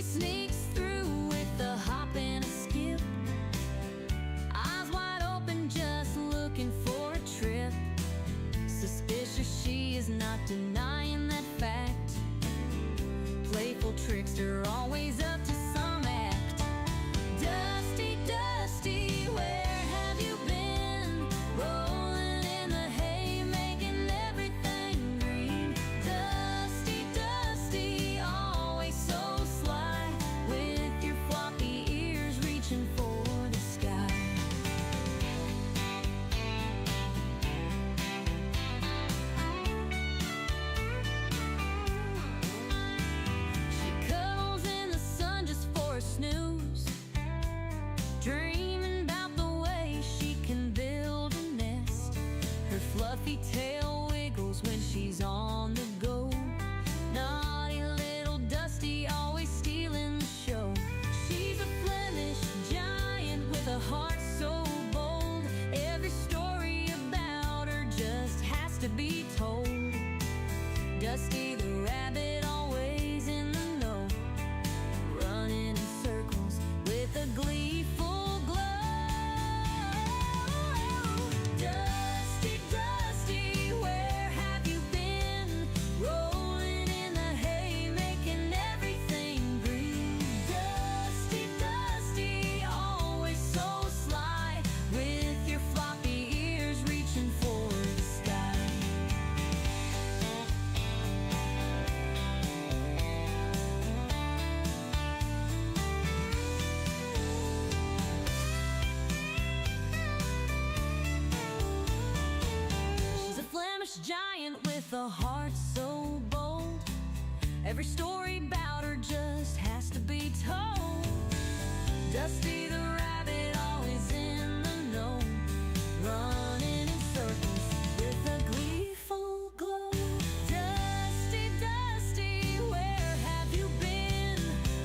She sneaks through with a hop and a skip, eyes wide open, just looking for a trip. Suspicious, she is not denying that fact. Playful trickster, always up to some act. Dusty, Dusty, where have you been? Rolling in the hay, making everything green. Dusty, Dusty, always so sly, with your floppy ears reaching for the sky. She cuddles in the sun just for a snooze, dreaming about the way she can build a nest. Her fluffy tail wiggles when she's on the go. Naughty little Dusty, always stealing the show. She's a Flemish giant with a heart so bold. Every story about her just has to be told. Dusty the rabbit, always in the know, running in circles with a gleeful glow. Dusty, Dusty, where have you been? Rolling in the hay, making everything green. Dusty, Dusty, always so sly, with your floppy ears reaching for the sky. She's a Flemish giant with a heart so bold. Every story about her just has to be told. Dusty the rabbit, always in the know, running in circles with a gleeful glow. Dusty, Dusty, where have you been?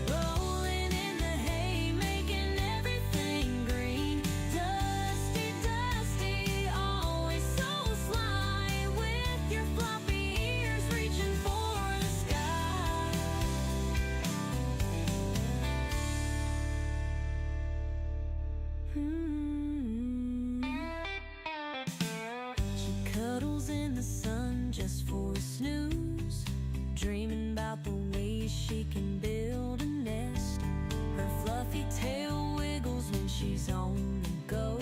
Rolling in the hay, making everything green. Dusty, Dusty, always so sly, with your floppy ears reaching for the sky. She cuddles in the sun just for a snooze, dreaming about the ways she can build a nest. Her fluffy tail wiggles when she's on the go.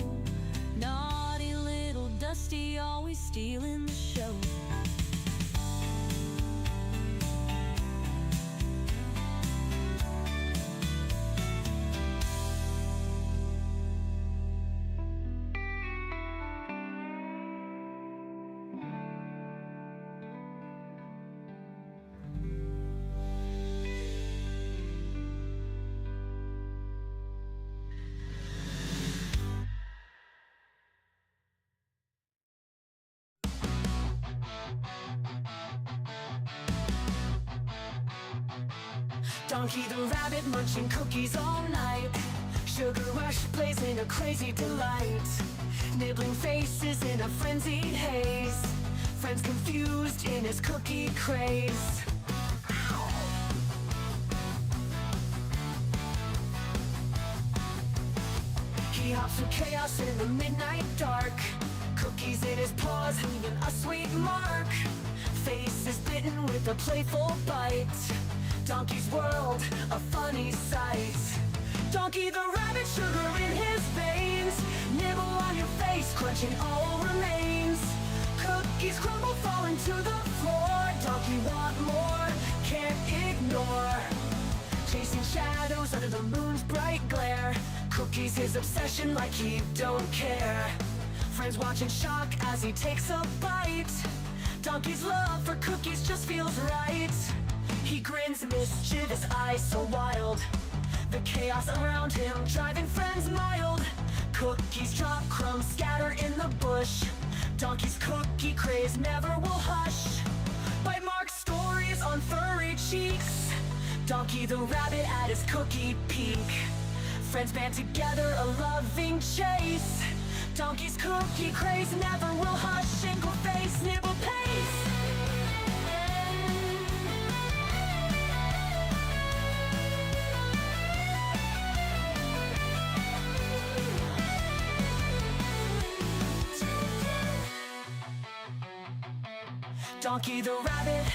Naughty little Dusty, always stealing the show. Donkey the rabbit munching cookies all night. Sugar rush plays in a crazy delight. Nibbling faces in a frenzied haze. Friends confused in his cookie craze. He hops through chaos in the midnight dark. Cookies in his paws leaving a sweet mark. Face is bitten with a playful bite. Donkey's world, a funny sight. Donkey the rabbit, sugar in his veins. Nibble on your face, crunching all remains. Cookies crumble, falling to the floor. Donkey want more, can't ignore. Chasing shadows under the moon's bright glare. Cookies his obsession, like he don't care. Friends watch in shock as he takes a bite. Donkey's love for cookies just feels right. He grins, mischievous eyes so wild. The chaos around him driving friends mild. Cookies drop, crumbs scatter in the bush. Donkey's cookie craze never will hush. Bite mark stories on furry cheeks. Donkey the rabbit at his cookie peak. Friends band together, a loving chase. Donkey's cookie craze never will hush. Inkle face, nibble pace. Donkey the rabbit,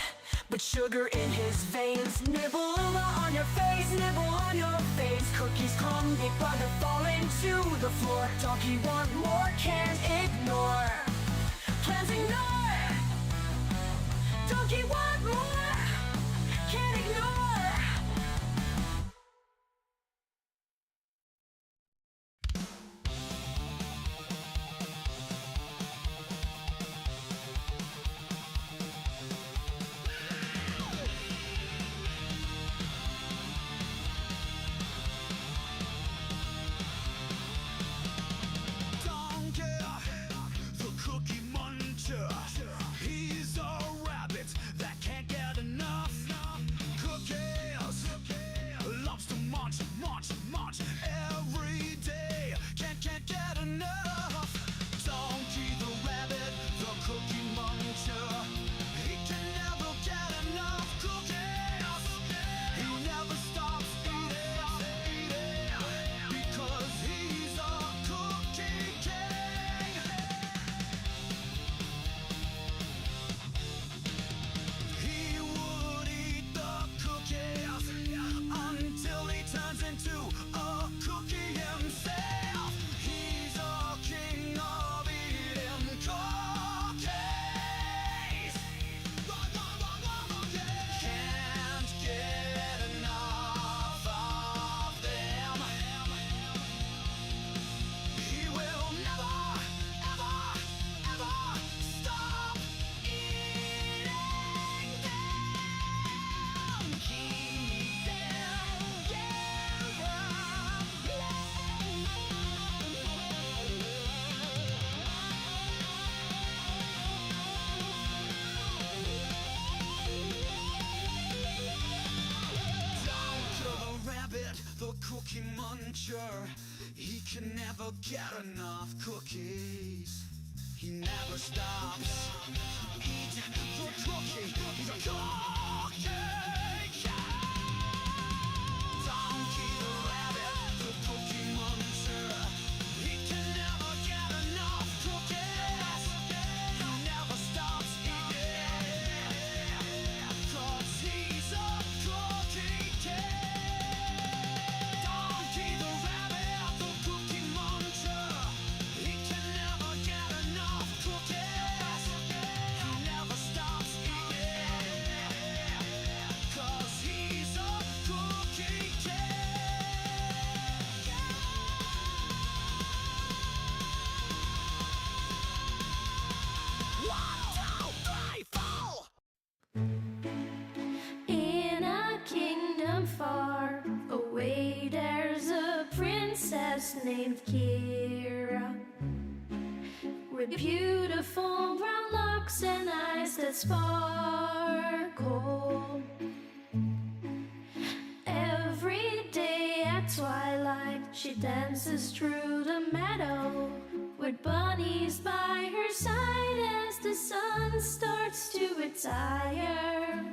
with sugar in his veins. Nibble on your face, nibble on your face. Cookies come, big brother falling to the floor. Donkey want more, can't ignore. Plans ignore. Donkey want more, can't ignore. Cookie muncher, he can never get enough cookies. He never stops. Eat the cookie, he's a cookie cat. Donkey the rabbit, the cookie muncher, he can never get enough cookies. He never stops eating, 'cause he's a cookie cat. In a kingdom far away, there's a princess named Kira, with beautiful brown locks and eyes that sparkle. Every day at twilight, she dances through the meadow, with bunnies by her side as the sun starts to retire.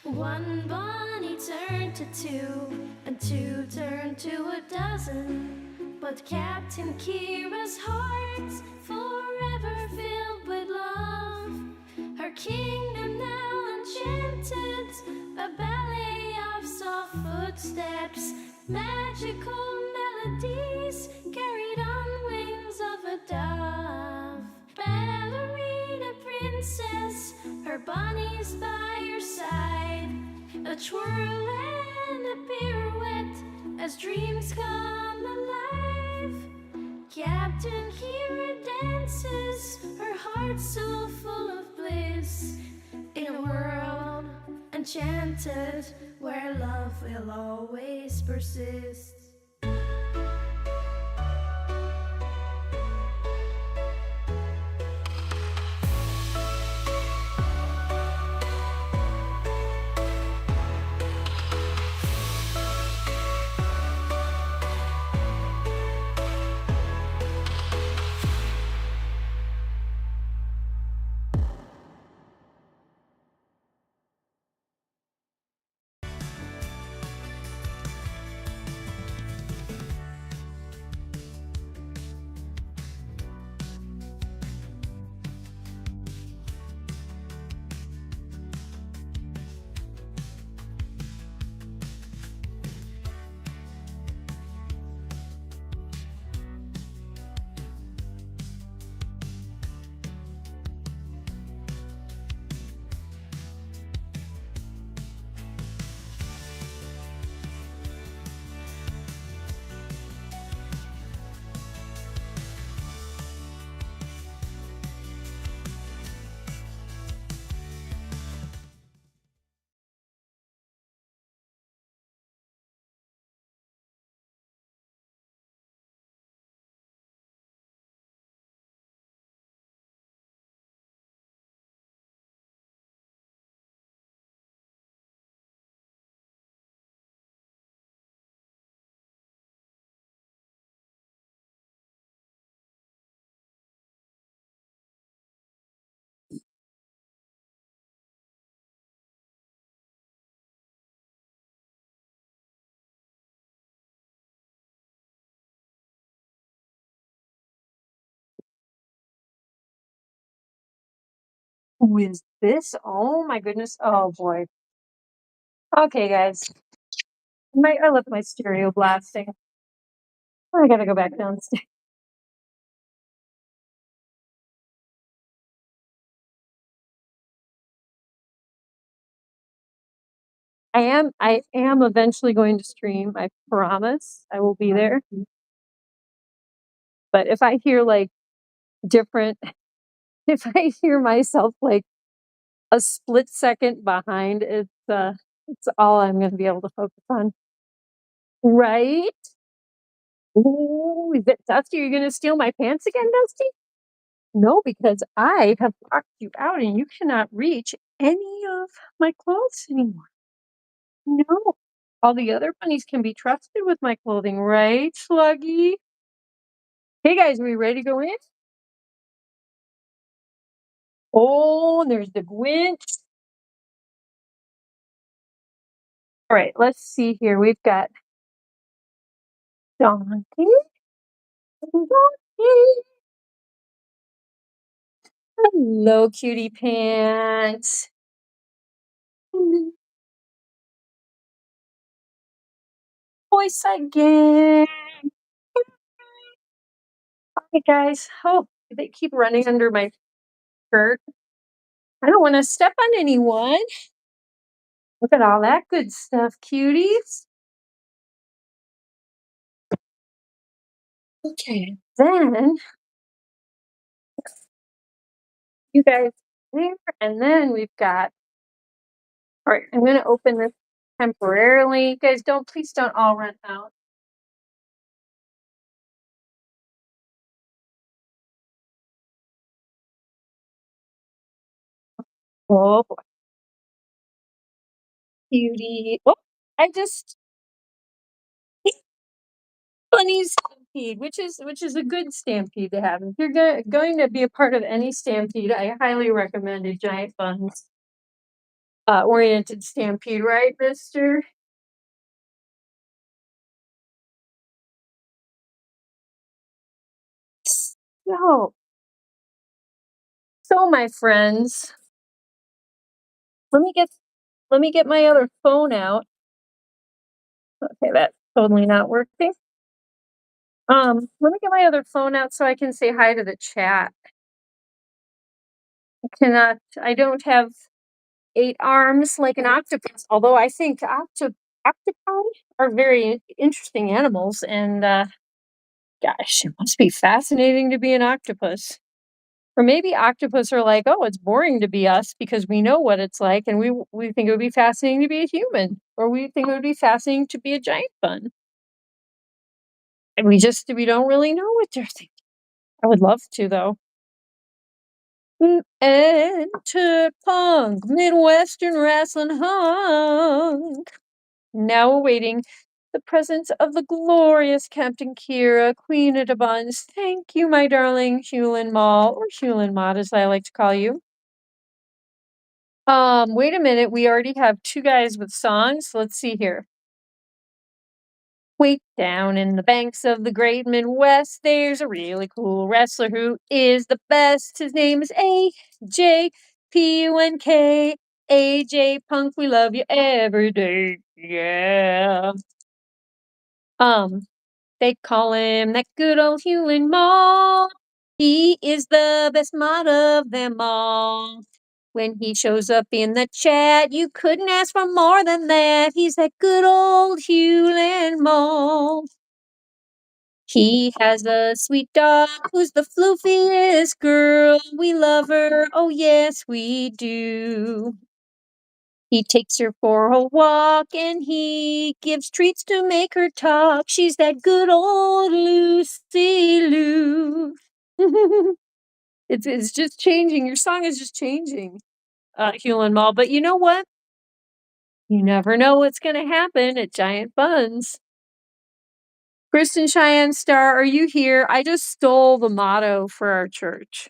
One bunny turned to two, and two turned to a dozen. But Captain Kira's heart's forever filled with love. Her kingdom now enchanted, a ballet of soft footsteps, magical melodies carried on wings of a dove. Ballerina princess, her bunnies by your side, a twirl and a pirouette as dreams come alive. Captain Kira dances, her heart so full of bliss, in a world enchanted where love will always persist. Who is this? Oh my goodness. Oh boy. Okay, guys. I left my stereo blasting. I gotta go back downstairs. I am eventually going to stream. I promise I will be there. But if I hear like different, if I hear myself like a split second behind, it's all I'm gonna be able to focus on. Right? Ooh, is it Dusty? Are you gonna steal my pants again, Dusty? No, because I have locked you out and you cannot reach any of my clothes anymore. No. All the other bunnies can be trusted with my clothing, right, Sluggy? Hey guys, are we ready to go in? Oh, and there's the Grinch. All right, let's see here. We've got Donkey. Donkey. Hello, cutie pants. Voice again. Hi guys. Oh, they keep running under my skirt. I don't want to step on anyone. Look at all that good stuff, cuties. Okay, then you guys there, and then we've got. All right, I'm going to open this temporarily. You guys please don't all run out. Oh boy, cutie. Oh, I just bunny stampede, which is a good stampede to have. If you're going to be a part of any stampede, I highly recommend a giant Bunz oriented stampede, right, Mister? So, my friends, let me get my other phone out. Okay, that's totally not working. Let me get my other phone out so I can say hi to the chat. I don't have 8 arms like an octopus, although I think octopi are very interesting animals, and gosh, it must be fascinating to be an octopus. Or maybe octopus are like, oh, it's boring to be us because we know what it's like, and we think it would be fascinating to be a human, or we think it would be fascinating to be a giant bun. And we don't really know what they're thinking. I would love to though. Enter punk, Midwestern wrestling hunk. Now awaiting the presence of the glorious Captain Kira, Queen of the Buns. Thank you, my darling Hewlin Mall, or Hewlin Mod, as I like to call you. Wait a minute. We already have 2 guys with songs. Let's see here. Wait, down in the banks of the great Midwest, there's a really cool wrestler who is the best. His name is AJ Punk. AJ Punk, we love you every day. Yeah. They call him that good old Hewlin Mall. He is the best mod of them all. When he shows up in the chat, you couldn't ask for more than that. He's that good old Hewlin Mall. He has a sweet dog who's the floofiest girl. We love her, oh yes we do. He takes her for a walk and he gives treats to make her talk. She's that good old Lucy Lou. It's just changing. Your song is just changing, Hewlin Mall. But you know what? You never know what's going to happen at Giant Bunz. Kristen Cheyenne Star, are you here? I just stole the motto for our church.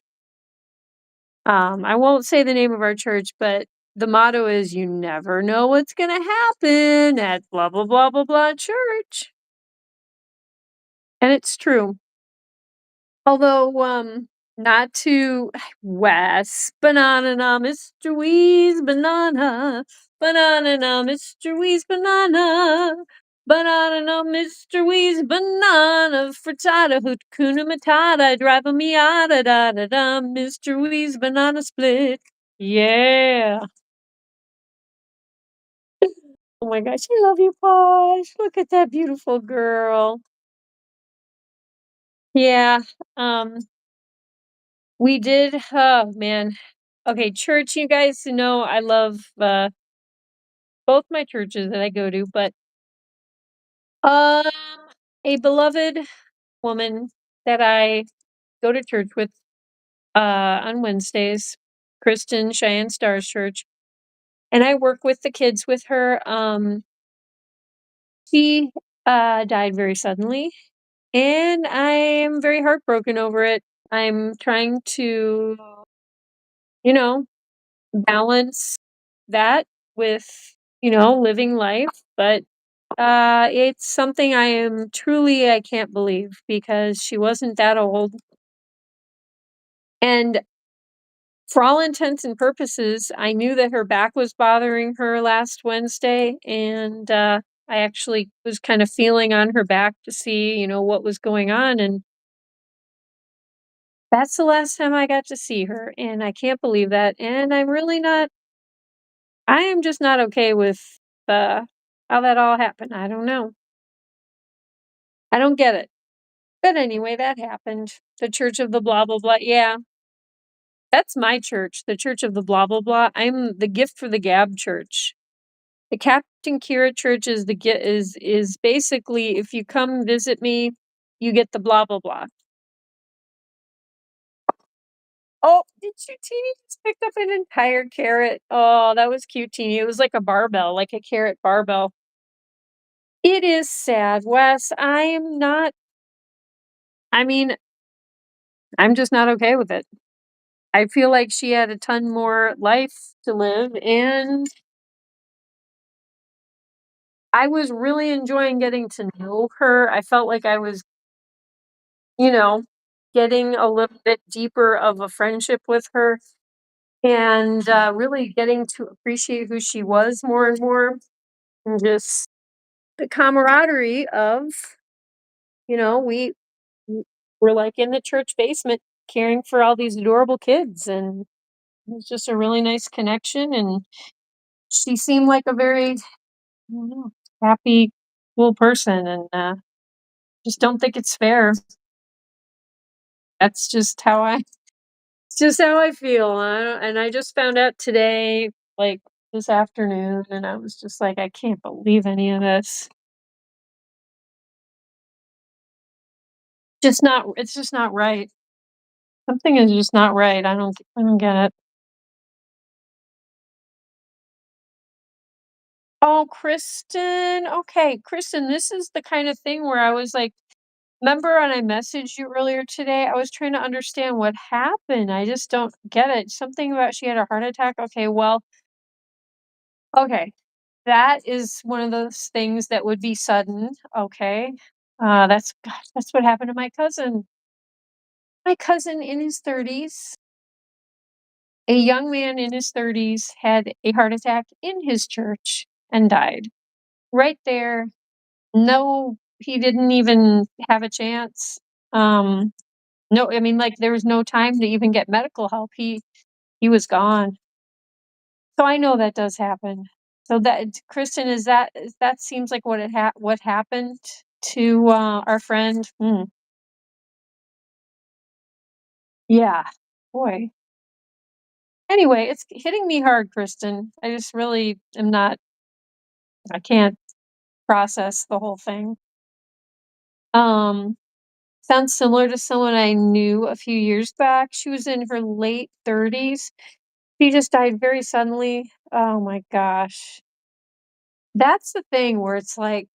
I won't say the name of our church, but the motto is you never know what's going to happen at blah, blah, blah, blah, blah church. And it's true. Although, not to Wes. Banana, Mr. Wee's banana. Banana, Mr. Wee's banana. Banana, Mr. Wee's banana. Frittata, hoot, kuna matata, drive a miata, da da da. Mr. Wee's banana split. Yeah. Oh my gosh, I love you, Posh. Look at that beautiful girl. Yeah. Um, we did, oh man. Okay, church, you guys know I love both my churches that I go to, but um a beloved woman that I go to church with on Wednesdays, Kristen Cheyenne Stars Church, and I work with the kids with her. She died very suddenly, and I am very heartbroken over it. I'm trying to, you know, balance that with, living life, but it's something I can't believe because she wasn't that old. And for all intents and purposes, I knew that her back was bothering her last Wednesday, and I actually was kind of feeling on her back to see, what was going on, and that's the last time I got to see her, and I can't believe that, and I am just not okay with, uh, how that all happened. I don't know. I don't get it. But anyway, that happened. The Church of the blah blah blah. Yeah, that's my church, the Church of the blah blah blah. I'm the Gift for the Gab church. The Captain Kira church is is basically if you come visit me, you get the blah blah blah. Oh, did you Teeny just picked up an entire carrot? Oh, that was cute, Teeny. It was like a barbell, like a carrot barbell. It is sad, Wes. I mean, I'm just not okay with it. I feel like she had a ton more life to live, and I was really enjoying getting to know her. I felt like I was, you know, getting a little bit deeper of a friendship with her and really getting to appreciate who she was more and more. And just the camaraderie of, you know, we w- were like in the church basement caring for all these adorable kids. And it was just a really nice connection. And she seemed like a very, I don't know, happy, cool person. And just don't think it's fair. That's just how I It's just how I feel, and I just found out today, like, this afternoon, and I was just like, "I can't believe any of this." It's just not right. Something is just not right. I don't get it. Oh, Kristen. Okay, Kristen, this is the kind of thing where I was like, remember when I messaged you earlier today? I was trying to understand what happened. I just don't get it. Something about she had a heart attack. Okay, well, okay. That is one of those things that would be sudden, okay? That's what happened to my cousin. My cousin in his 30s, a young man in his 30s had a heart attack in his church and died. Right there. No, he didn't even have a chance. No, I mean, like, there was no time to even get medical help. He was gone. So I know that does happen. So that Kristen, that seems like what happened to our friend? Yeah, boy. Anyway, it's hitting me hard, Kristen. I just really am not. I can't process the whole thing. Um, Sounds similar to someone I knew a few years back. She was in her late 30s. She just died very suddenly. Oh my gosh. That's the thing where it's like,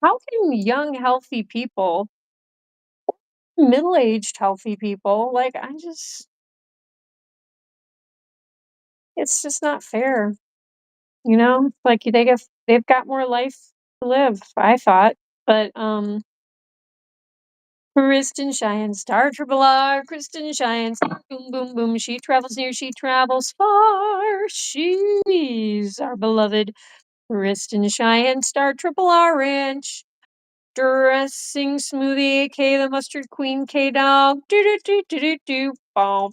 how can young, healthy people, middle-aged, healthy people, like, it's just not fair, you know? Like, they've got more life to live, I thought, but, Kristen Cheyenne, star triple R, Kristen Cheyenne, star boom boom boom. She travels near, she travels far. She's our beloved Kristen Cheyenne, star triple R ranch. Dressing smoothie, aka the mustard queen, K dog. Do do do do do do. Boom.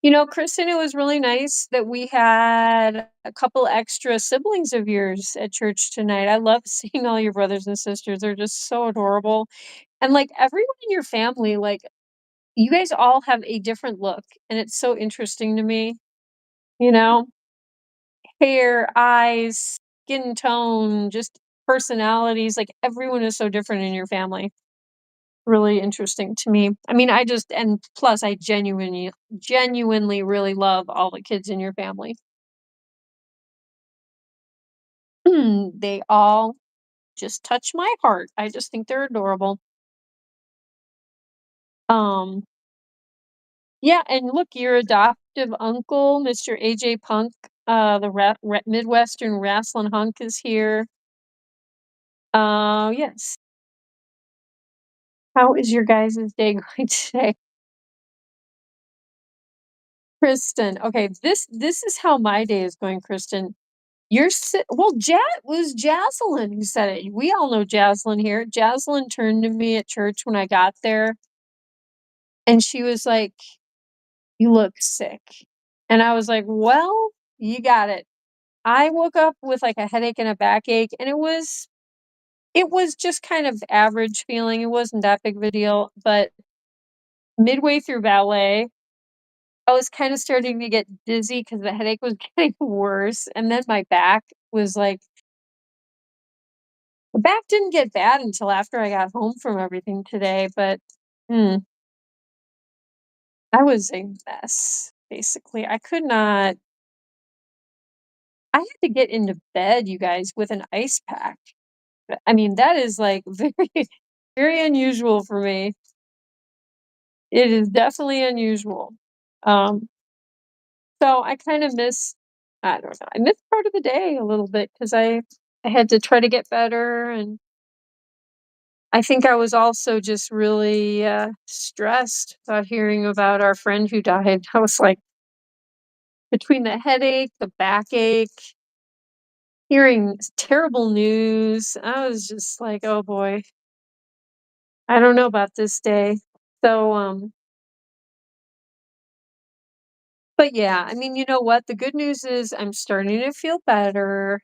You know, Kristen, it was really nice that we had a couple extra siblings of yours at church tonight. I love seeing all your brothers and sisters. They're just so adorable. And like everyone in your family, like you guys all have a different look, and it's so interesting to me, you know, hair, eyes, skin tone, just personalities. Like everyone is so different in your family. Really interesting to me. I mean, I just, and plus, I genuinely really love all the kids in your family. They all just touch my heart. I just think they're adorable. Um, yeah, and look, your adoptive uncle, Mr. AJ Punk, the Midwestern wrestling hunk is here. Yes. How is your guys' day going today? Kristen. Okay, this is how my day is going, Kristen. Well, was Jaslyn who said it. We all know Jaslyn here. Jaslyn turned to me at church when I got there, and she was like, "You look sick." And I was like, "Well, you got it." I woke up with like a headache and a backache, and it was just kind of average feeling. It wasn't that big of a deal, but midway through ballet, I was kind of starting to get dizzy because the headache was getting worse, and then my back was like the back didn't get bad until after I got home from everything today, but hmm, I was a mess, basically. I had to get into bed, you guys, with an ice pack. I mean, that is like very, very unusual for me. It is definitely unusual. Um, so I kind of I don't know, I missed part of the day a little bit because I had to try to get better, and I think I was also just really stressed about hearing about our friend who died. I was like, between the headache, the backache, hearing terrible news, I was just like, oh boy, I don't know about this day. So, but yeah, I mean, you know what? The good news is I'm starting to feel better.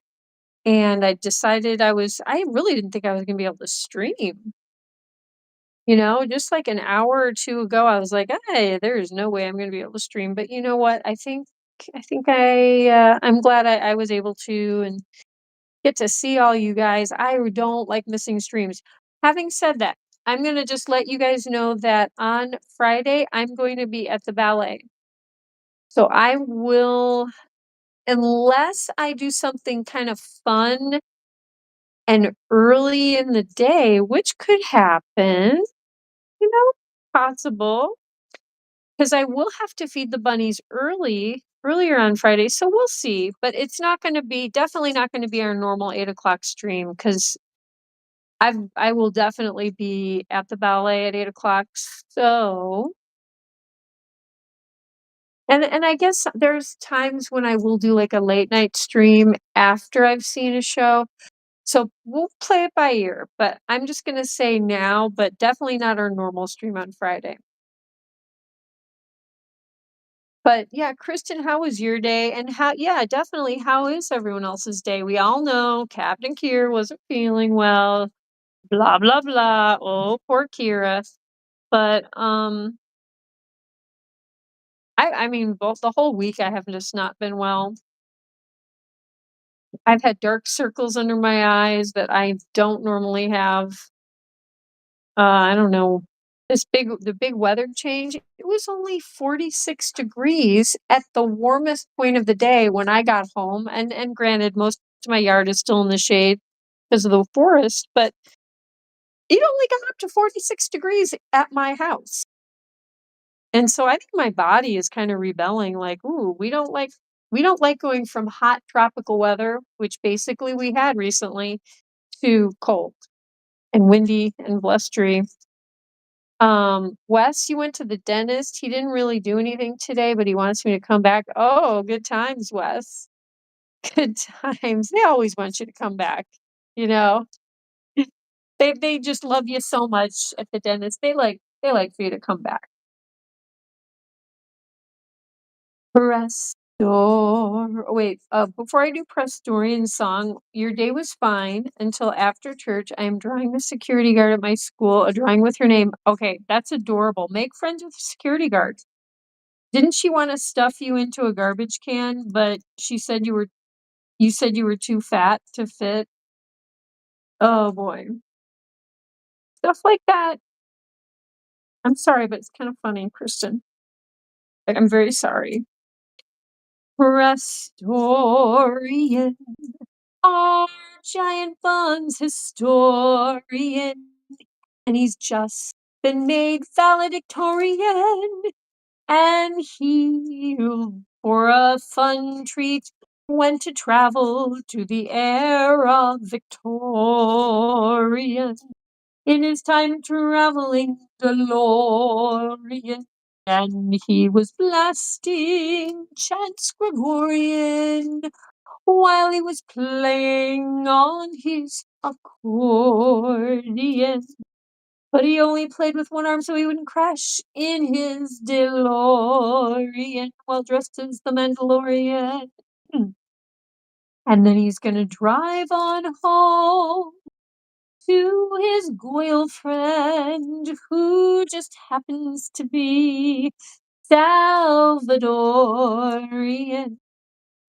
And I decided I really didn't think I was gonna be able to stream. Just like an hour or two ago, I was like, hey, there's no way I'm gonna be able to stream. But you know what? I'm glad I was able to and get to see all you guys. I don't like missing streams. Having said that, I'm gonna just let you guys know that on Friday I'm going to be at the ballet. So I will, unless I do something kind of fun and early in the day, which could happen, you know, possible, because I will have to feed the bunnies earlier on Friday, so we'll see. But it's not going to be definitely not going to be our normal 8 o'clock stream because I will definitely be at the ballet at 8 o'clock. So, and I guess there's times when I will do like a late night stream after I've seen a show. So we'll play it by ear, but I'm just gonna say now, but definitely not our normal stream on Friday. But yeah, Kristen, how was your day? And yeah, definitely, how is everyone else's day? We all know Captain Kier wasn't feeling well, blah, blah, blah. Oh, poor Kira. But I mean, both the whole week I have just not been well. I've had dark circles under my eyes that I don't normally have. I don't know, the big weather change, it was only 46 degrees at the warmest point of the day when I got home, and granted, most of my yard is still in the shade because of the forest, but it only got up to 46 degrees at my house. And so I think my body is kind of rebelling, like, "Ooh, we don't like going from hot tropical weather," which basically we had recently, to cold. and windy and blustery. Wes, you went to the dentist. He didn't really do anything today, but he wants me to come back. Oh, good times, Wes. Good times. They always want you to come back, you know. They just love you so much at the dentist. They like for you to come back. Wait, before I do Press Dorian's song, your day was fine until after church. I am drawing the security guard at my school, a drawing with her name. Okay, that's adorable. Make friends with the security guard. Didn't she want to stuff you into a garbage can, but you said you were too fat to fit? Oh boy. Stuff like that. I'm sorry, but it's kind of funny, Kristen. Like, I'm very sorry. Press Dorian. Our giant Bunz historian, and he's just been made valedictorian, and he, for a fun treat, went to travel to the era Victorian. In his time traveling DeLorean, and he was blasting Chants Gregorian while he was playing on his accordion. But he only played with one arm so he wouldn't crash in his DeLorean while dressed as the Mandalorian. And then he's gonna drive on home to his girlfriend, who just happens to be Salvadorian.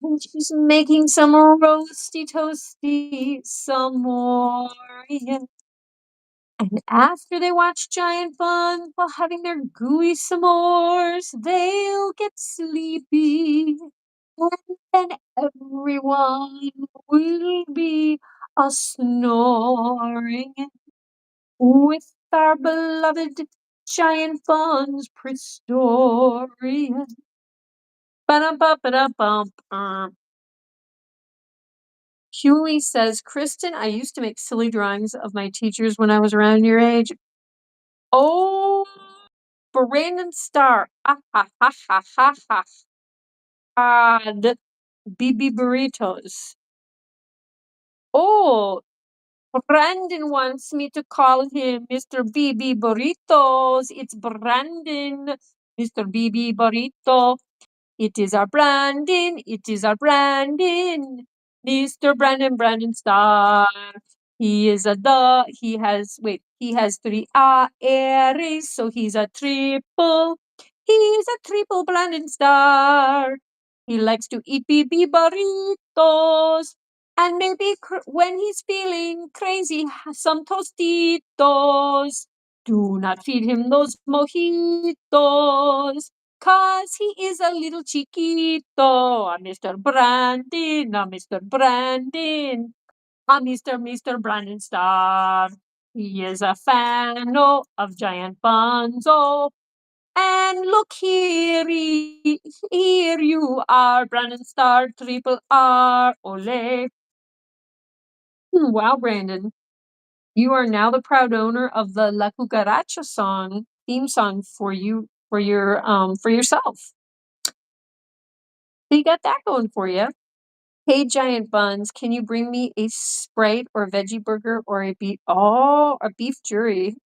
And she's making some roasty toasty Samoan. And after they watch Giant Buns while having their gooey s'mores, they'll get sleepy. And then everyone will be a snoring with our beloved Giant Buns Prestorian. Ba-dum-ba-ba-dum-bum. Julie says, Kristen, I used to make silly drawings of my teachers when I was around your age. Oh, Brandon Starr. Ah, ha, ha, ha, ha, ha. The BB Burritos. Oh, Brandon wants me to call him Mr. BB Burritos. It's Brandon, Mr. BB Burrito. It is our Brandon. It is our Brandon. Mr. Brandon Star. He is he has three Aries, so he's a triple. He's a triple Brandon Star. He likes to eat BB burritos. And maybe when he's feeling crazy, some tostitos. Do not feed him those mojitos. 'Cause he is a little chiquito, Mr. Brandon, Mr. Brandon, Mr. Brandon Star. He is a fan of Giant Bunzo. And look here, here you are, Brandon Star, triple R, ole. Wow, Brandon. You are now the proud owner of the La Cucaracha theme song for yourself. So you got that going for you. Hey, Giant Buns, can you bring me a Sprite or a veggie burger or a beef jury?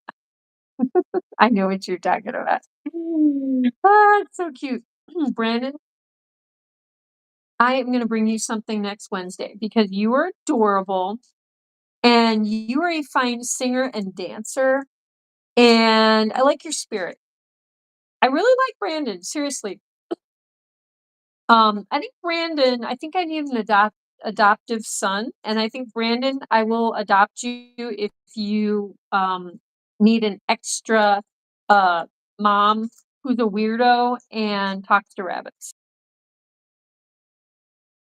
I know what you're talking about. It's so cute. Brandon, I am going to bring you something next Wednesday because you are adorable and you are a fine singer and dancer, and I like your spirit. I really like Brandon, seriously. I think I need an adoptive son, and I think Brandon, I will adopt you if you need an extra mom who's a weirdo and talks to rabbits.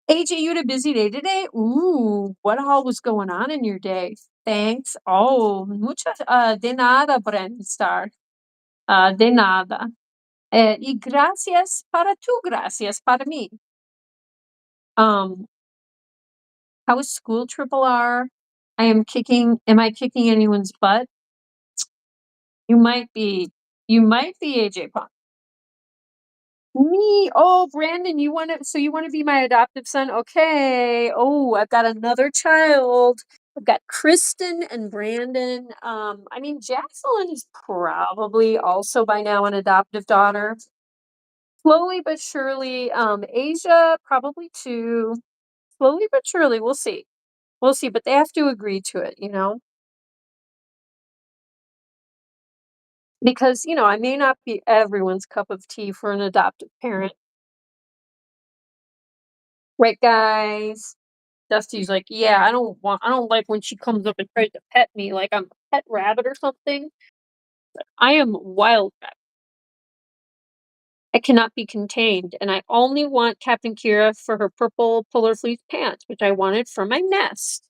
AJ, you had a busy day today? Ooh, what all was going on in your day? Thanks. Oh, muchas de nada, Brandon Star. De nada. Y gracias para tú, gracias para mí. How was school, Triple R? Am I kicking anyone's butt? You might be. You might be, AJ Pong. Me? Oh, Brandon, you wanna be my adoptive son? Okay. Oh, I've got another child. I've got Kristen and Brandon. I mean, Jacqueline is probably also by now an adoptive daughter. Slowly but surely, Asia probably too. Slowly but surely, we'll see. We'll see, but they have to agree to it, you know? Because, I may not be everyone's cup of tea for an adoptive parent. Right, guys? Dusty's like, "Yeah, I don't like when she comes up and tries to pet me like I'm a pet rabbit or something. I am wild cat. I cannot be contained, and I only want Captain Kira for her purple polar fleece pants, which I wanted from my nest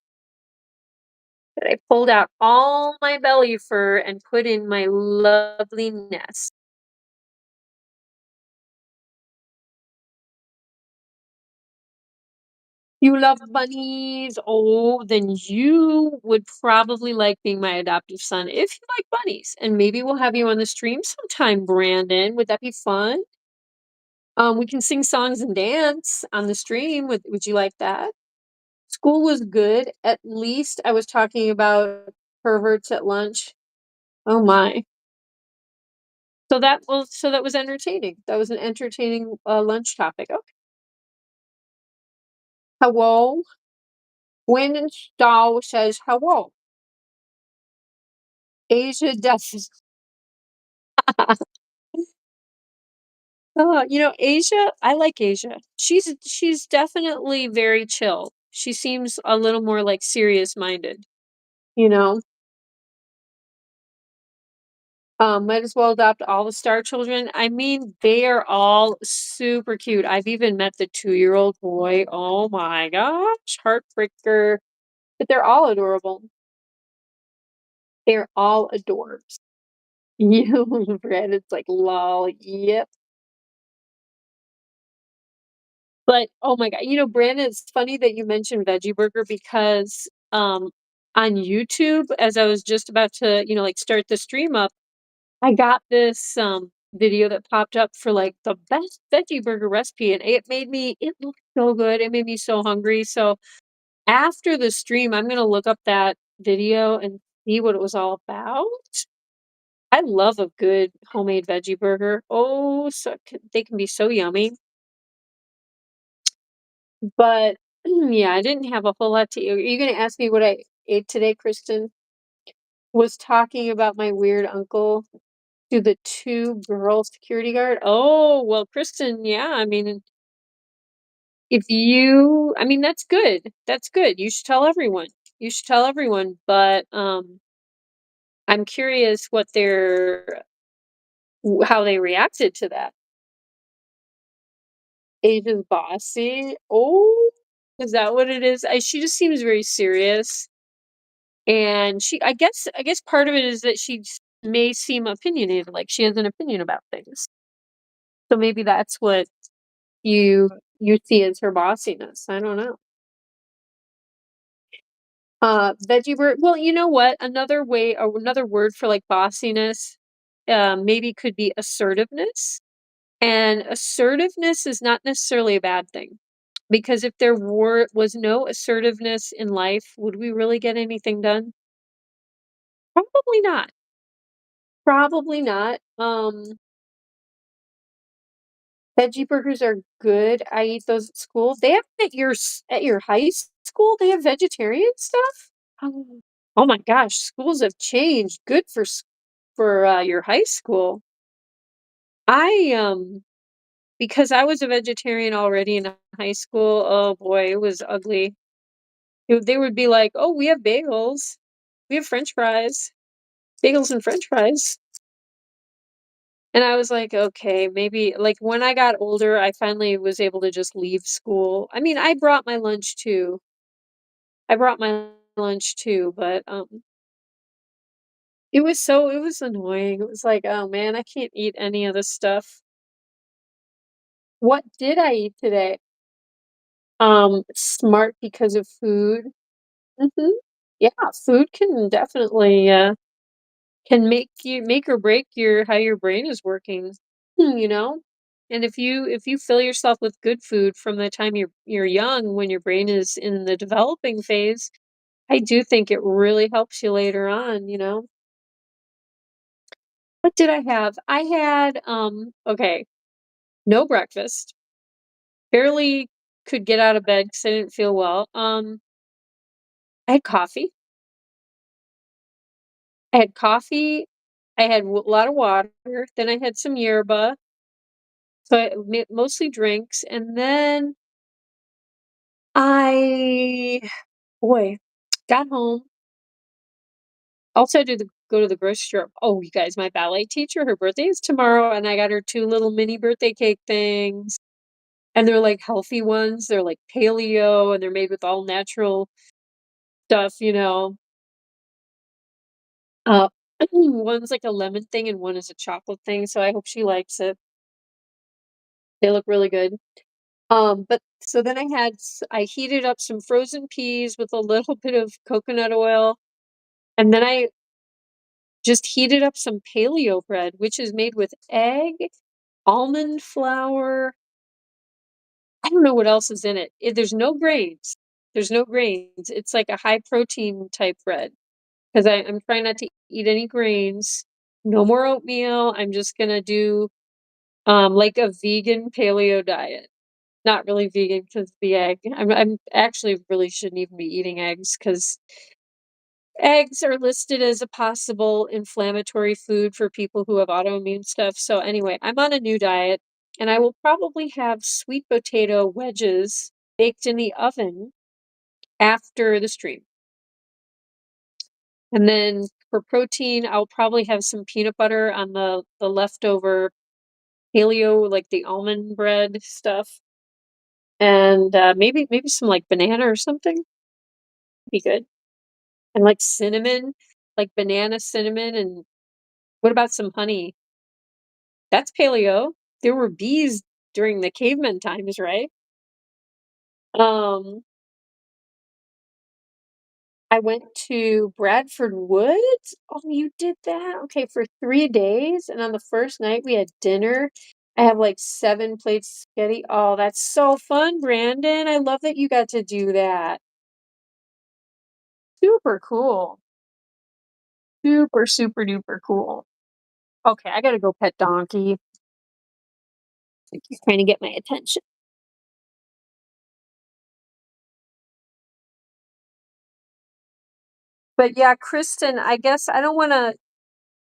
that I pulled out all my belly fur and put in my lovely nest." You love bunnies? Oh, then you would probably like being my adoptive son if you like bunnies. And maybe we'll have you on the stream sometime, Brandon. Would that be fun? We can sing songs and dance on the stream. Would you like that? School was good. At least I was talking about perverts at lunch. Oh my. So that was entertaining. That was an entertaining lunch topic. Okay. Hello. When Stahl says hello. Asia does. Asia, I like Asia. She's definitely very chill. She seems a little more like serious minded, you know. Might as well adopt all the star children. I mean, they are all super cute. I've even met the 2-year-old boy. Oh my gosh, heartbreaker. But they're all adorable. They're all adorbs. You read it's like lol. Yep. But, oh my god, Brandon, it's funny that you mentioned veggie burger because, on YouTube, as I was just about to, like, start the stream up, I got this, video that popped up for, like, the best veggie burger recipe, and it looked so good, it made me so hungry, so after the stream, I'm gonna look up that video and see what it was all about. I love a good homemade veggie burger. Oh, they can be so yummy. But, yeah, I didn't have a whole lot to eat. Are you gonna ask me what I ate today, Kristen? Was talking about my weird uncle to the 2 girl security guard. Oh, well, Kristen, yeah, I mean, that's good. That's good. You should tell everyone. You should tell everyone, but, I'm curious how they reacted to that. Asia's bossy. Oh, is that what it is? She just seems very serious. And I guess part of it is that may seem opinionated, like she has an opinion about things. So maybe that's what you you see as her bossiness. I don't know. Veggie bird. Well, you know what? Another way or another word for like bossiness, maybe could be assertiveness. And assertiveness is not necessarily a bad thing. Because if there was no assertiveness in life, would we really get anything done? Probably not. Probably not. Veggie burgers are good. I eat those at school. They have at your high school. They have vegetarian stuff. Oh my gosh, schools have changed. Good for your high school. I because I was a vegetarian already in high school. Oh boy, it was ugly. They would be like, "Oh, we have bagels. We have French fries. Bagels and French fries." And I was like, "Okay, maybe," like, when I got older, I finally was able to just leave school. I mean, I brought my lunch too. I brought my lunch too, but, it was annoying. It was like, "Oh, man, I can't eat any of this stuff." What did I eat today? Smart because of food. Mhm. Yeah, food can definitely, can make or break your how your brain is working, you know? And if you fill yourself with good food from the time you're young, when your brain is in the developing phase, I do think it really helps you later on, you know? What did I have? I had, okay, no breakfast, barely could get out of bed because I didn't feel well. I had coffee. I had coffee, I had a lot of water, then I had some yerba, so mostly drinks, and then I, boy, got home. Also had to go to the grocery store. Oh, you guys, my ballet teacher, her birthday is tomorrow, and I got her 2 little mini birthday cake things, and they're, like, healthy ones. They're, like, paleo, and they're made with all natural stuff, you know? Uh, one's like a lemon thing and one is a chocolate thing, so I hope she likes it. They look really good. But so then I heated up some frozen peas with a little bit of coconut oil, and then I just heated up some paleo bread, which is made with egg, almond flour. I don't know what else is in it. There's no grains. There's no grains. It's like a high protein type bread because I'm trying not to eat any grains. No more oatmeal. I'm just gonna do like a vegan paleo diet. Not really vegan because the egg. I'm actually really shouldn't even be eating eggs because eggs are listed as a possible inflammatory food for people who have autoimmune stuff. So anyway, I'm on a new diet and I will probably have sweet potato wedges baked in the oven after the stream. And then for protein, I'll probably have some peanut butter on the leftover paleo, like the almond bread stuff. And maybe some like banana or something. Be good. And like cinnamon, like banana cinnamon, and what about some honey? That's paleo. There were bees during the caveman times, right? Um, I went to Bradford Woods. Oh, you did that? Okay, for 3 days, and on the first night we had dinner. I have like 7 plates of spaghetti. Oh, that's so fun, Brandon. I love that you got to do that. Super cool. Super, super duper cool. Okay, I gotta go pet Donkey. He's trying to get my attention. But yeah, Kristen, I guess I don't wanna,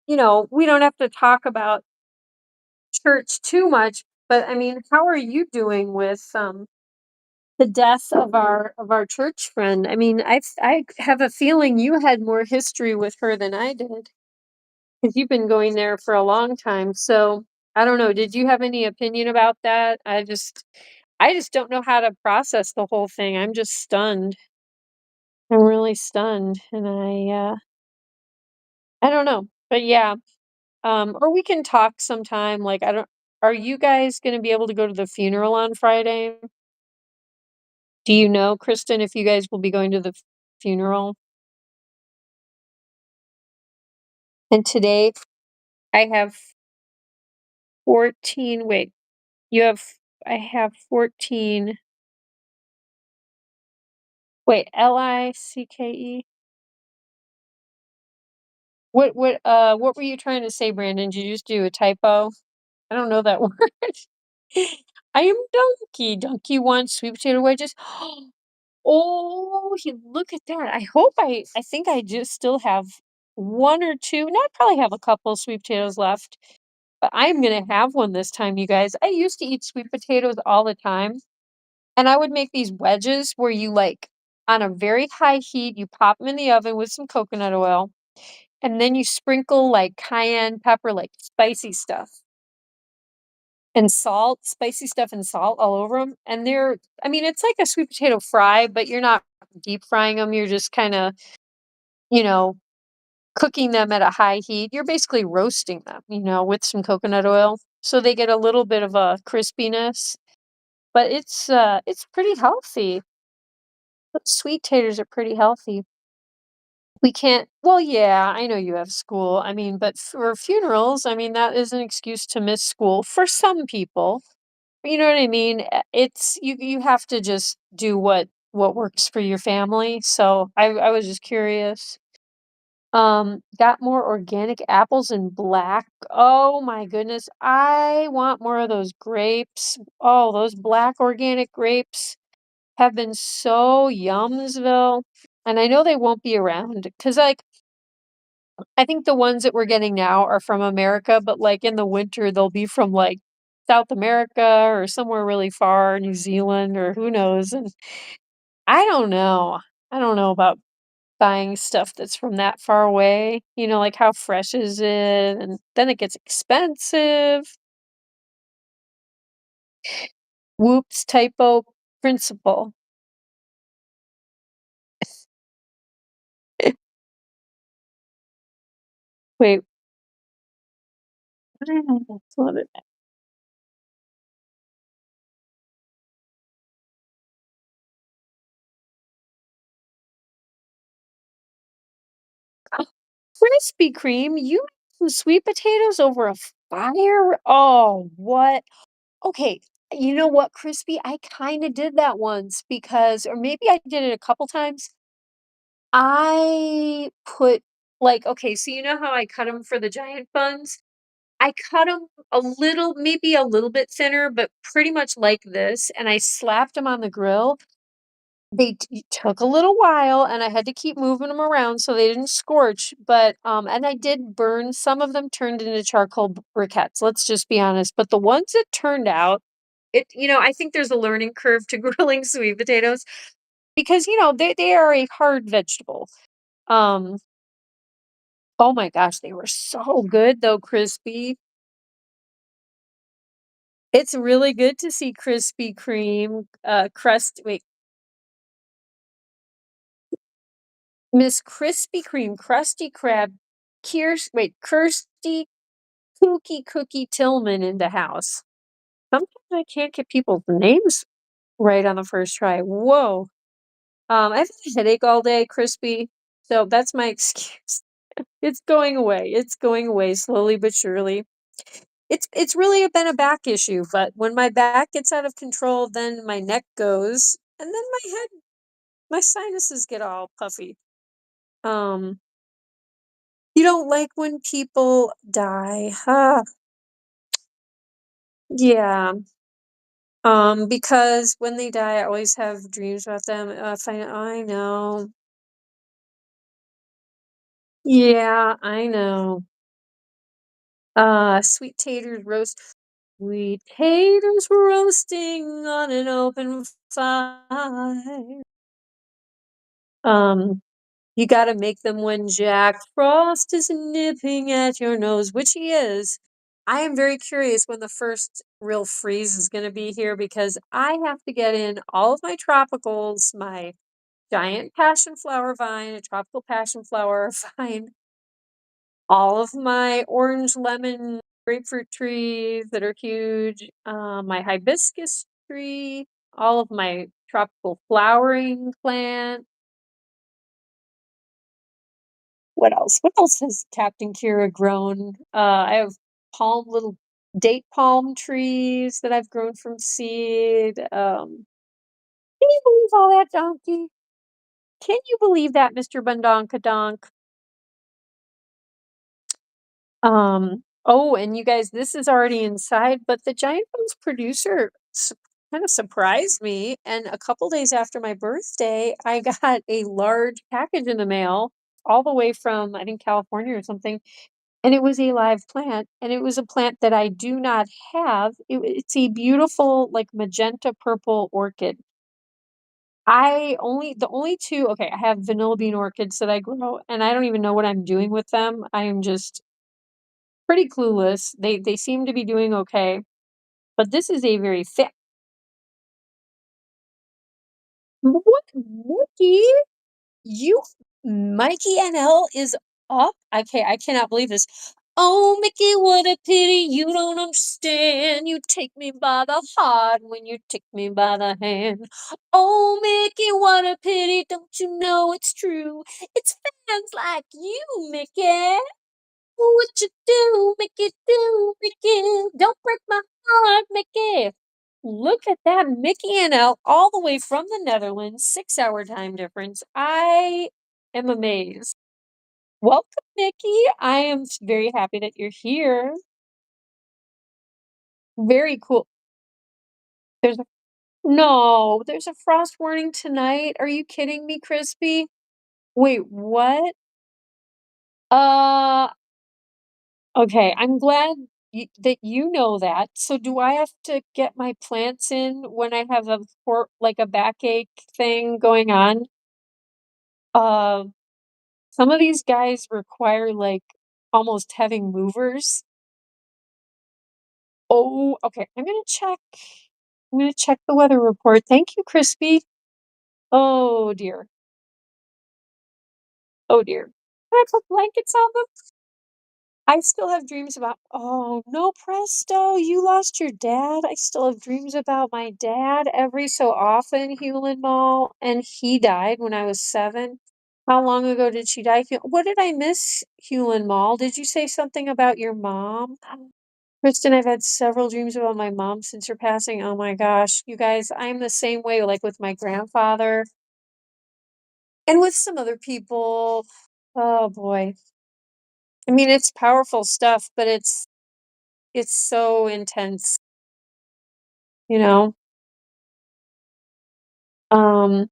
we don't have to talk about church too much, but I mean, how are you doing with the death of our church friend? I mean, I have a feeling you had more history with her than I did because you've been going there for a long time. So I don't know. Did you have any opinion about that? I just don't know how to process the whole thing. I'm just stunned. I'm really stunned, and I don't know. But yeah, or we can talk sometime. Like, I don't are you guys gonna be able to go to the funeral on Friday? Do you know, Kristen, if you guys will be going to the funeral? And today I have 14, wait, you have I have 14, wait, Licke? What were you trying to say, Brandon? Did you just do a typo? I don't know that word. I am donkey. Donkey wants sweet potato wedges. Oh, look at that. I think I just still have 1 or 2. No, I probably have a couple sweet potatoes left, but I'm gonna have one this time, you guys. I used to eat sweet potatoes all the time, and I would make these wedges where you like on a very high heat, you pop them in the oven with some coconut oil, and then you sprinkle like cayenne pepper, like spicy stuff. And salt, spicy stuff and salt all over them. And I mean, it's like a sweet potato fry, but you're not deep frying them. You're just kinda, you know, cooking them at a high heat. You're basically roasting them, with some coconut oil, so they get a little bit of a crispiness, but it's pretty healthy. Sweet taters are pretty healthy. We can't well, yeah, I know you have school. I mean, but for funerals, I mean, that is an excuse to miss school for some people. You know what I mean? It's you have to just do what works for your family. So I was just curious. Got more organic apples in black. Oh my goodness. I want more of those grapes. Oh, those black organic grapes have been so yumsville. And I know they won't be around because like I think the ones that we're getting now are from America, but like in the winter they'll be from like South America or somewhere really far, New Zealand or who knows. And I don't know. I don't know about buying stuff that's from that far away. You know, like how fresh is it? And then it gets expensive. Whoops, typo principle. Wait, what did I what did I Krispy Kreme, you make some sweet potatoes over a fire? Oh, what? Okay, you know what, Crispy? I kinda did that once because or maybe I did it a couple times. I put like, okay, so you know how I cut them for the giant buns? I cut them a little maybe a little bit thinner, but pretty much like this, and I slapped them on the grill. They took a little while, and I had to keep moving them around so they didn't scorch, but, and I did burn some of them turned into charcoal briquettes, let's just be honest, but the ones that turned out, I think there's a learning curve to grilling sweet potatoes because, they are a hard vegetable. Um, oh my gosh, they were so good though, crispy. It's really good to see Krispy Kreme, Miss Krispy Kreme, Krusty Krab, Kirsty Cookie Tillman in the house. Sometimes I can't get people's names right on the first try. Whoa. I've had a headache all day, Crispy, so that's my excuse. It's going away. It's going away slowly but surely. It's really been a back issue, but when my back gets out of control, then my neck goes, and then my sinuses get all puffy. Um, you don't like when people die, huh? Yeah. Because when they die, I always have dreams about them. I know. Yeah, I know. Sweet taters roasting on an open fire. Um, you gotta make them when Jack Frost is nipping at your nose, which he is. I am very curious when the first real freeze is gonna be here because I have to get in all of my tropicals, my giant passion flower vine, a tropical passion flower vine, all of my orange, lemon, grapefruit trees that are huge, my hibiscus tree, all of my tropical flowering plant. What else? What else has Captain Kira grown? I have little date palm trees that I've grown from seed. Can you believe all that, donkey? Can you believe that, Mr. Bundonkadonk? Oh, and you guys, this is already inside, but the Giant Bunz producer kind of surprised me. And a couple days after my birthday, I got a large package in the mail, all the way from, I think, California or something. And it was a live plant, and it was a plant that I do not have. It's a beautiful, like magenta purple orchid. The only two, okay, I have vanilla bean orchids that I grow, and I don't even know what I'm doing with them. I am just pretty clueless. They seem to be doing okay, but this is a very thick. What, Mickey? You Mikey NL is up? Okay, I cannot believe this. Oh, Mickey, what a pity you don't understand. You take me by the heart when you take me by the hand. Oh, Mickey, what a pity, don't you know it's true? It's fans like you, Mickey. What you do, Mickey, do, Mickey. Don't break my heart, Mickey. Look at that, Mickey and Elle, all the way from the Netherlands, 6-hour time difference. I am amazed. Welcome, Mickey. I am very happy that you're here. Very cool. There's a No, there's a frost warning tonight. Are you kidding me, Crispy? Wait, what? Uh, okay, I'm glad that you know that. So do I have to get my plants in when I have like a backache thing going on? Uh, some of these guys require like almost having movers. Oh, okay. I'm gonna check. I'm gonna check the weather report. Thank you, Crispy. Oh dear. Oh dear. Can I put blankets on them? I still have dreams about. Oh no, Presto! You lost your dad. I still have dreams about my dad every so often, Hewlin Mall, and he died when I was 7. How long ago did she die? What did I miss, Hewlin Mall? Did you say something about your mom? Kristen, I've had several dreams about my mom since her passing. Oh my gosh, you guys, I'm the same way, like with my grandfather and with some other people. Oh boy. I mean, it's powerful stuff, but it's so intense, you know? Um,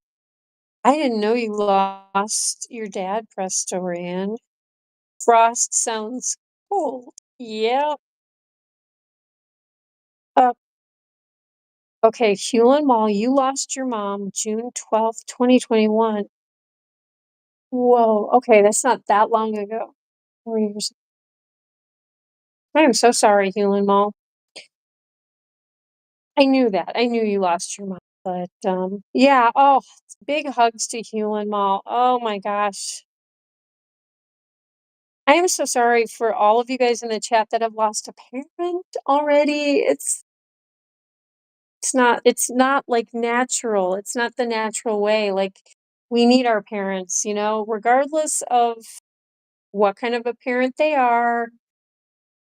I didn't know you lost your dad, Prestorian. Frost sounds cold. Yeah. Uh, okay, Hewlin Mall, you lost your mom June 12th, 2021. Whoa, okay, that's not that long ago. 4 years. I am so sorry, Hewlin Mall. I knew that. I knew you lost your mom, but yeah. Oh, big hugs to Hewlin Mall. Oh my gosh. I am so sorry for all of you guys in the chat that have lost a parent already. It's not like natural. It's not the natural way. Like we need our parents, regardless of what kind of a parent they are,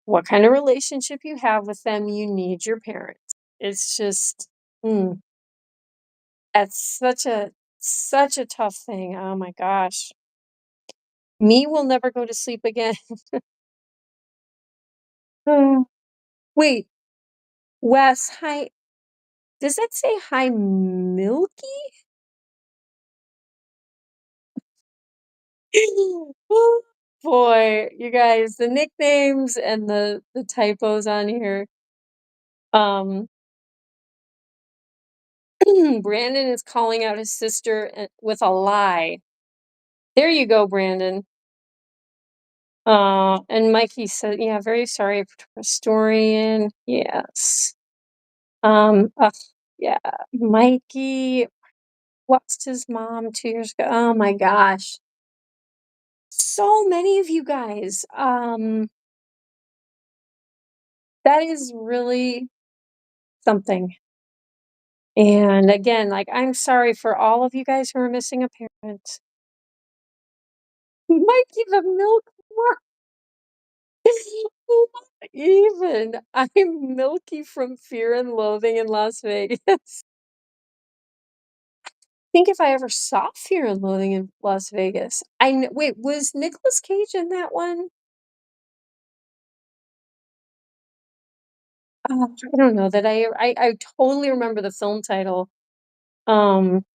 what kind of relationship you have with them, you need your parents. It's just, mm, that's such a tough thing. Oh my gosh. Me will never go to sleep again. Oh, wait, Wes, hi. Does that say hi, Milky? Oh, boy, you guys, the nicknames and the typos on here. Um, Brandon is calling out his sister with a lie. There you go, Brandon. And Mikey said, yeah, very sorry for historian. Yes. Ugh, yeah, Mikey lost his mom 2 years ago. Oh my gosh. So many of you guys. That is really something. And again, like, I'm sorry for all of you guys who are missing a parent. Mikey the Milk War. Not even. I'm Milky from Fear and Loathing in Las Vegas. Think if I ever saw Fear and Loathing in Las Vegas. Wait, was Nicolas Cage in that one? I don't know that I totally remember the film title. Um,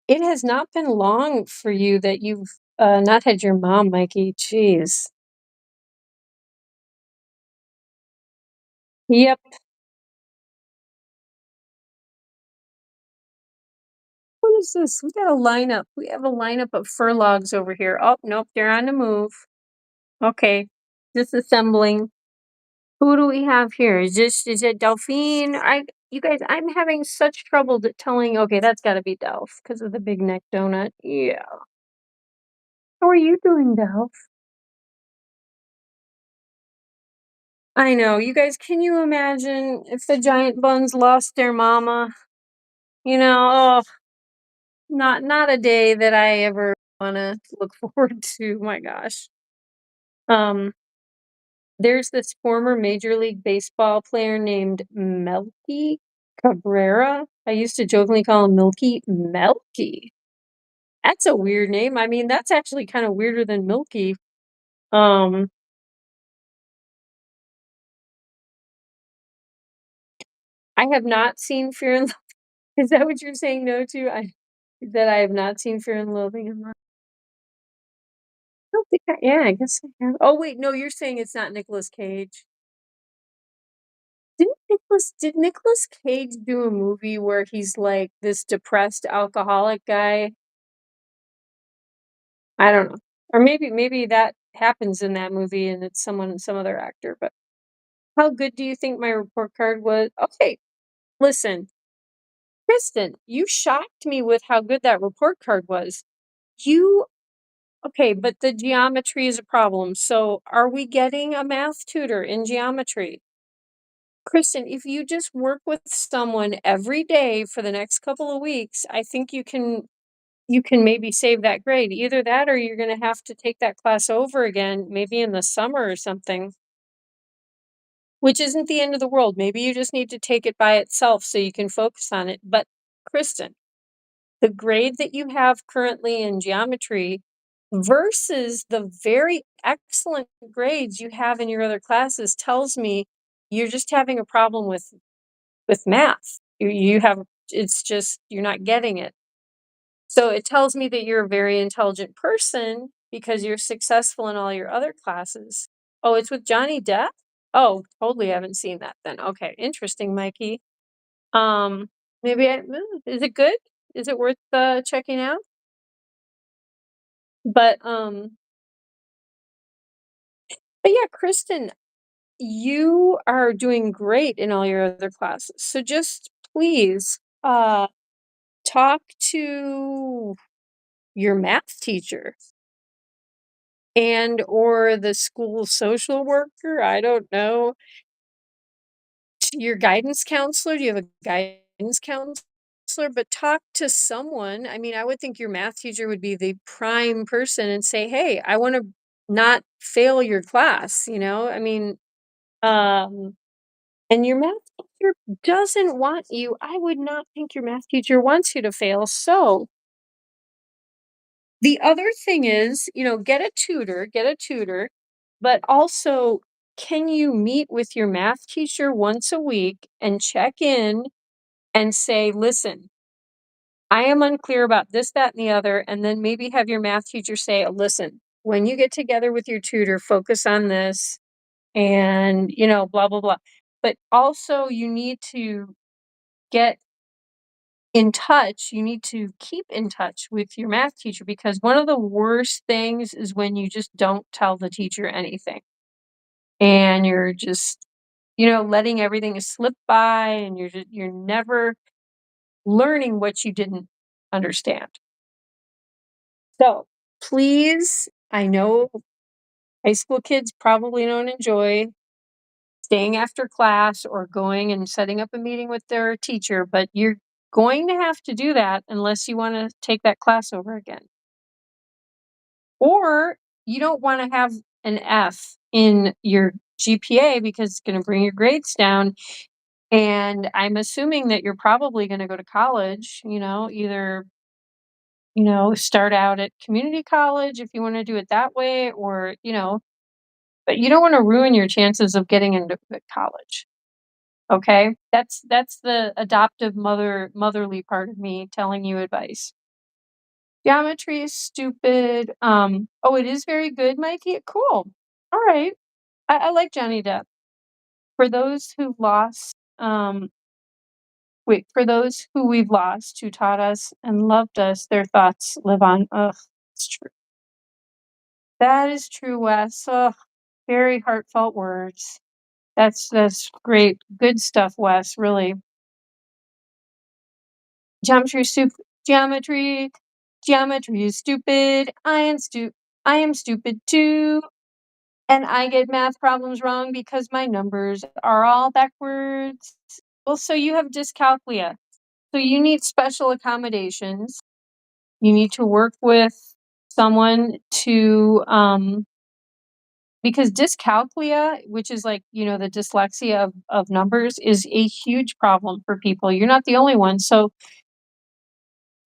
it has not been long for you that you've not had your mom, Mikey. Jeez. Yep. What is this? We got a lineup. We have a lineup of furlogs over here. Oh, nope, they're on the move. Okay, disassembling. Who do we have here? Is it Delphine? You guys, I'm having such trouble telling. Okay, that's got to be Delph because of the big neck donut. Yeah. How are you doing, Delph? I know. You guys, can you imagine if the giant buns lost their mama? Oh, not a day that I ever wanna look forward to. My gosh. Um, there's this former Major League Baseball player named Melky Cabrera. I used to jokingly call him Milky. Melky. That's a weird name. I mean, that's actually kind of weirder than Milky. Um, I have not seen Fear and Is that what you're saying no to? That I have not seen Fear and Loathing in Love. I don't think I guess I have. Oh wait, no, you're saying it's not Nicolas Cage. Did Nicolas Cage do a movie where he's like this depressed alcoholic guy? I don't know. Or maybe that happens in that movie and it's some other actor, but how good do you think my report card was? Okay, listen, Kristen, you shocked me with how good that report card was. You Okay, but the geometry is a problem. So are we getting a math tutor in geometry? Kristen, if you just work with someone every day for the next couple of weeks, I think you can maybe save that grade. Either that or you're going to have to take that class over again, maybe in the summer or something, which isn't the end of the world. Maybe you just need to take it by itself so you can focus on it. But Kristen, the grade that you have currently in geometry versus the very excellent grades you have in your other classes tells me you're just having a problem with math. You have It's just you're not getting it. So it tells me that you're a very intelligent person because you're successful in all your other classes. Oh, it's with Johnny Depp? Oh, totally haven't seen that then. Okay, interesting, Mikey. Um, is it good? Is it worth checking out? But but yeah, Kristen, you are doing great in all your other classes. So just please talk to your math teacher and or the school social worker. I don't know. Your guidance counselor. Do you have a guidance counselor? But talk to someone. I mean, I would think your math teacher would be the prime person and say, hey, I want to not fail your class, I mean, um and your math teacher doesn't want you. I would not think your math teacher wants you to fail. So the other thing is, get a tutor, but also can you meet with your math teacher once a week and check in and say, listen, I am unclear about this, that, and the other. And then maybe have your math teacher say, listen, when you get together with your tutor, focus on this and, blah, blah, blah. But also, you need to get in touch, you need to keep in touch with your math teacher because one of the worst things is when you just don't tell the teacher anything and you're just, letting everything slip by and you're never learning what you didn't understand. So please, I know high school kids probably don't enjoy staying after class or going and setting up a meeting with their teacher, but you're going to have to do that unless you want to take that class over again. Or you don't want to have an F in your GPA because it's going to bring your grades down. And I'm assuming that you're probably going to go to college, either, start out at community college if you want to do it that way, or, but you don't want to ruin your chances of getting into college. Okay? That's the adoptive motherly part of me telling you advice. Geometry is stupid. Oh, it is very good, Mikey. Cool. All right. I like Johnny Depp. For those who lost, for those who we've lost, who taught us and loved us, their thoughts live on. Ugh, it's true. That is true, Wes. Ugh, very heartfelt words. That's great. Good stuff, Wes. Really. Geometry is stupid. Geometry is stupid. I am stupid. I am stupid too, and I get math problems wrong because my numbers are all backwards. Well, so you have dyscalculia. So you need special accommodations. You need to work with someone to because dyscalculia, which is like, the dyslexia of numbers, is a huge problem for people. You're not the only one. So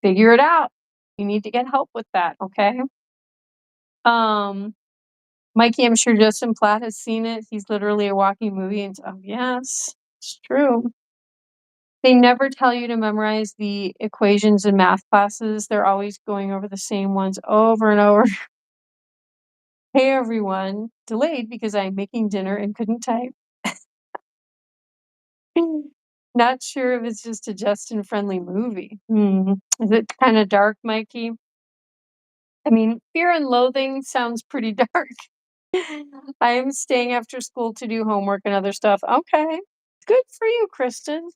figure it out. You need to get help with that, okay? Um, Mikey, I'm sure Justin Platt has seen it. He's literally a walking movie. And oh, yes, it's true. They never tell you to memorize the equations in math classes. They're always going over the same ones over and over. Hey, everyone. Delayed because I'm making dinner and couldn't type. Not sure if it's just a Justin-friendly movie. Is it kind of dark, Mikey? I mean, Fear and Loathing sounds pretty dark. I'm staying after school to do homework and other stuff. Okay. Good for you, Kristen.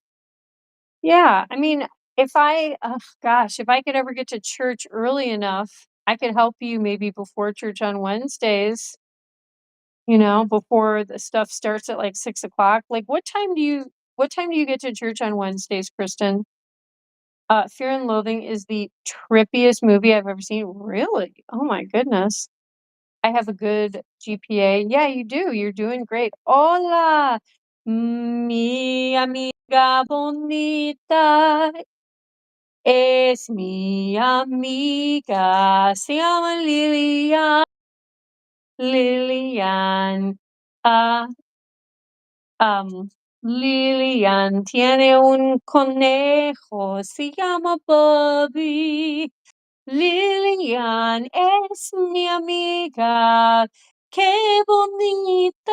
Yeah, I mean, if I gosh, if I could ever get to church early enough, I could help you maybe before church on Wednesdays, before the stuff starts at like 6 o'clock. Like what time do you get to church on Wednesdays, Kristen? Fear and Loathing is the trippiest movie I've ever seen. Really? Oh my goodness. I have a good GPA. Yeah, you do. You're doing great. Hola, mi amiga bonita. Es mi amiga. Se llama Lilian. Lilian. Ah, Lilian tiene un conejo. Se llama Bobby. Lilian es mi amiga, qué bonita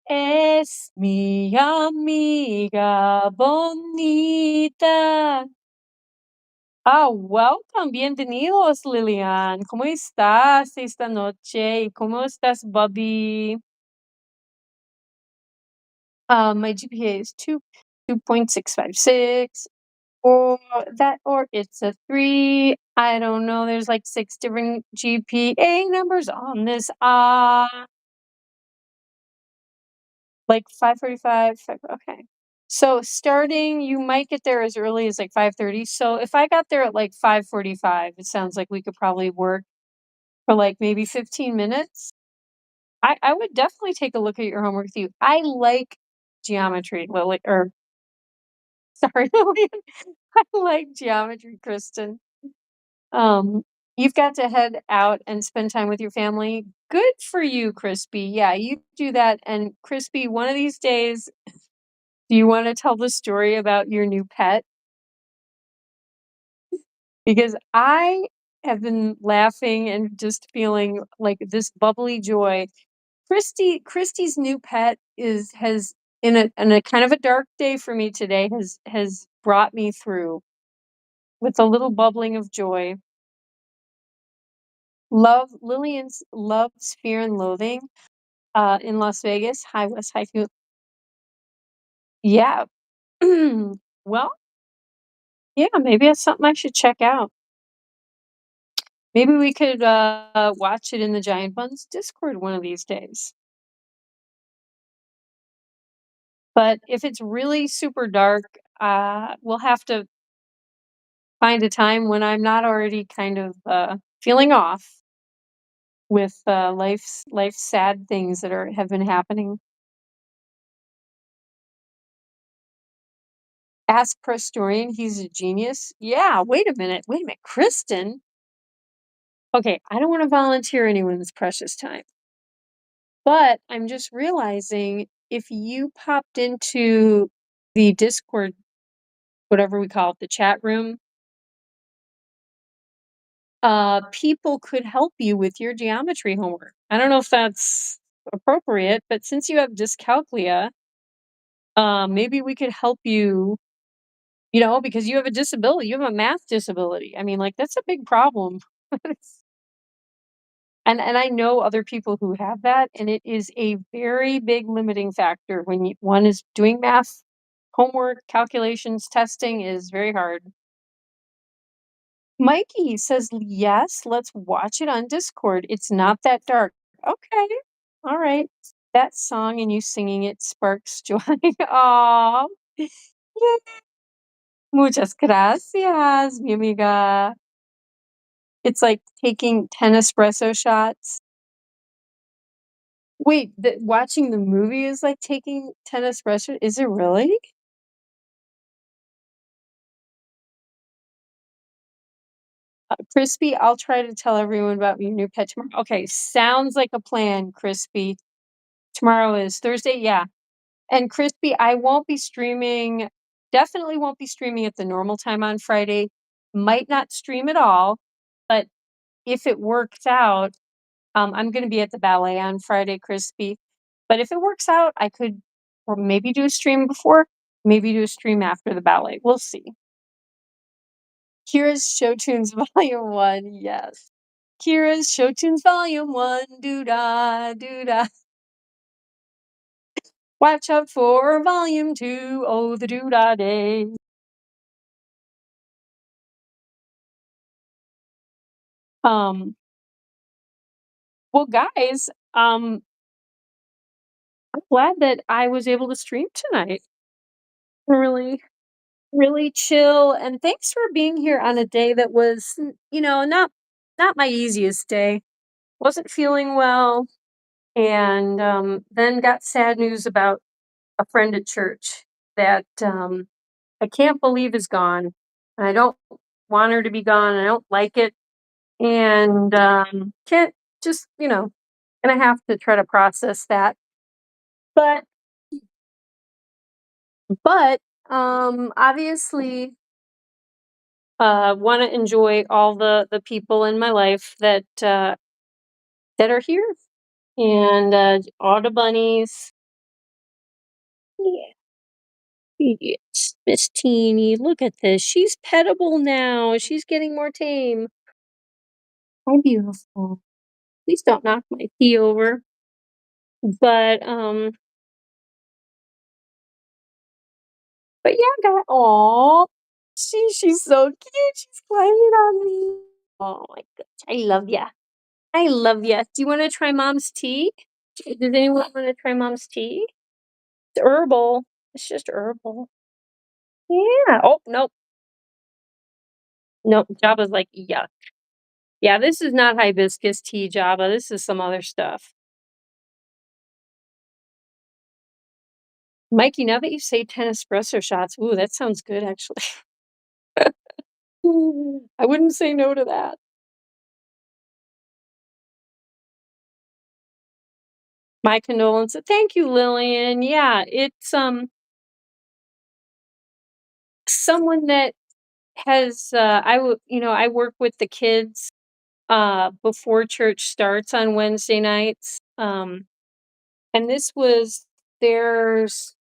es mi amiga bonita. Welcome, bienvenidos, Lilian. ¿Cómo estás esta noche? ¿Y cómo estás, Bobby? My GPA is 2.656. Or it's a 3. I don't know. There's like 6 different GPA numbers on this. Like 5:45. Okay. So starting, you might get there as early as like 5:30. So if I got there at like 5:45, it sounds like we could probably work for like maybe 15 minutes. I would definitely take a look at your homework with you. I like geometry, Lily, or sorry, Lillian. I like geometry, Kristen. Um, you've got to head out and spend time with your family. Good for you, Crispy. Yeah, you do that. And Crispy, one of these days, do you want to tell the story about your new pet? Because I have been laughing and just feeling like this bubbly joy. Christy's new pet has in a kind of a dark day for me today has brought me through with a little bubbling of joy. Lillian's loves Fear and Loathing in Las Vegas. Hi, Wes. Hi, Fu. Yeah. Well, yeah, maybe that's something I should check out. Maybe we could watch it in the Giant Bunz Discord one of these days. But if it's really super dark, we'll have to find a time when I'm not already kind of feeling off with life's sad things that have been happening. Ask Prestorian, he's a genius. Yeah, wait a minute, Kristen. Okay, I don't want to volunteer anyone's precious time, but I'm just realizing if you popped into the Discord, whatever we call it, the chat room, people could help you with your geometry homework. I don't know if that's appropriate, but since you have dyscalculia, maybe we could help you, because you have a disability, you have a math disability. I mean, like, that's a big problem. And I know other people who have that, and it is a very big limiting factor when one is doing math, homework, calculations, testing is very hard. Mikey says, yes, let's watch it on Discord. It's not that dark. Okay. All right. That song and you singing it sparks joy. Aw. Yeah. Muchas gracias, mi amiga. It's like taking 10 espresso shots. Wait, watching the movie is like taking 10 espresso? Is it really? Crispy, I'll try to tell everyone about your new pet tomorrow. Okay, sounds like a plan, Crispy. Tomorrow is Thursday, yeah. And Crispy, I won't be streaming, definitely won't be streaming at the normal time on Friday. Might not stream at all, but if it works out, I'm gonna be at the ballet on Friday, Crispy. But if it works out, I could or maybe do a stream before, maybe do a stream after the ballet. We'll see. Kira's Show Tunes Volume 1, yes. Kira's Show Tunes Volume 1, doo-dah, doo-dah. Watch out for Volume 2, oh, the doo-dah days. Well, guys, I'm glad that I was able to stream tonight. Really, really chill, and thanks for being here on a day that was, not my easiest day. Wasn't feeling well, and then got sad news about a friend at church that I can't believe is gone. And I don't want her to be gone. I don't like it, and can't just gonna have to try to process that. But but obviously want to enjoy all the people in my life that are here and all the bunnies. Yeah. Yes, Miss Teeny, look at this. She's pettable now. She's getting more tame. Hi, beautiful. Please don't knock my tea over. But but yeah, guys. Aw, she's so cute. She's climbing on me. Oh my gosh, I love ya. I love ya. Do you want to try mom's tea? Does anyone want to try mom's tea? It's herbal. It's just herbal. Yeah. Oh, nope. Nope. Jabba's like, yuck. Yeah, this is not hibiscus tea, Jabba. This is some other stuff. Mikey, now that you say 10 espresso shots, ooh, that sounds good, actually. I wouldn't say no to that. My condolences. Thank you, Lillian. Yeah, it's someone that has I work with the kids before church starts on Wednesday nights. And this was there's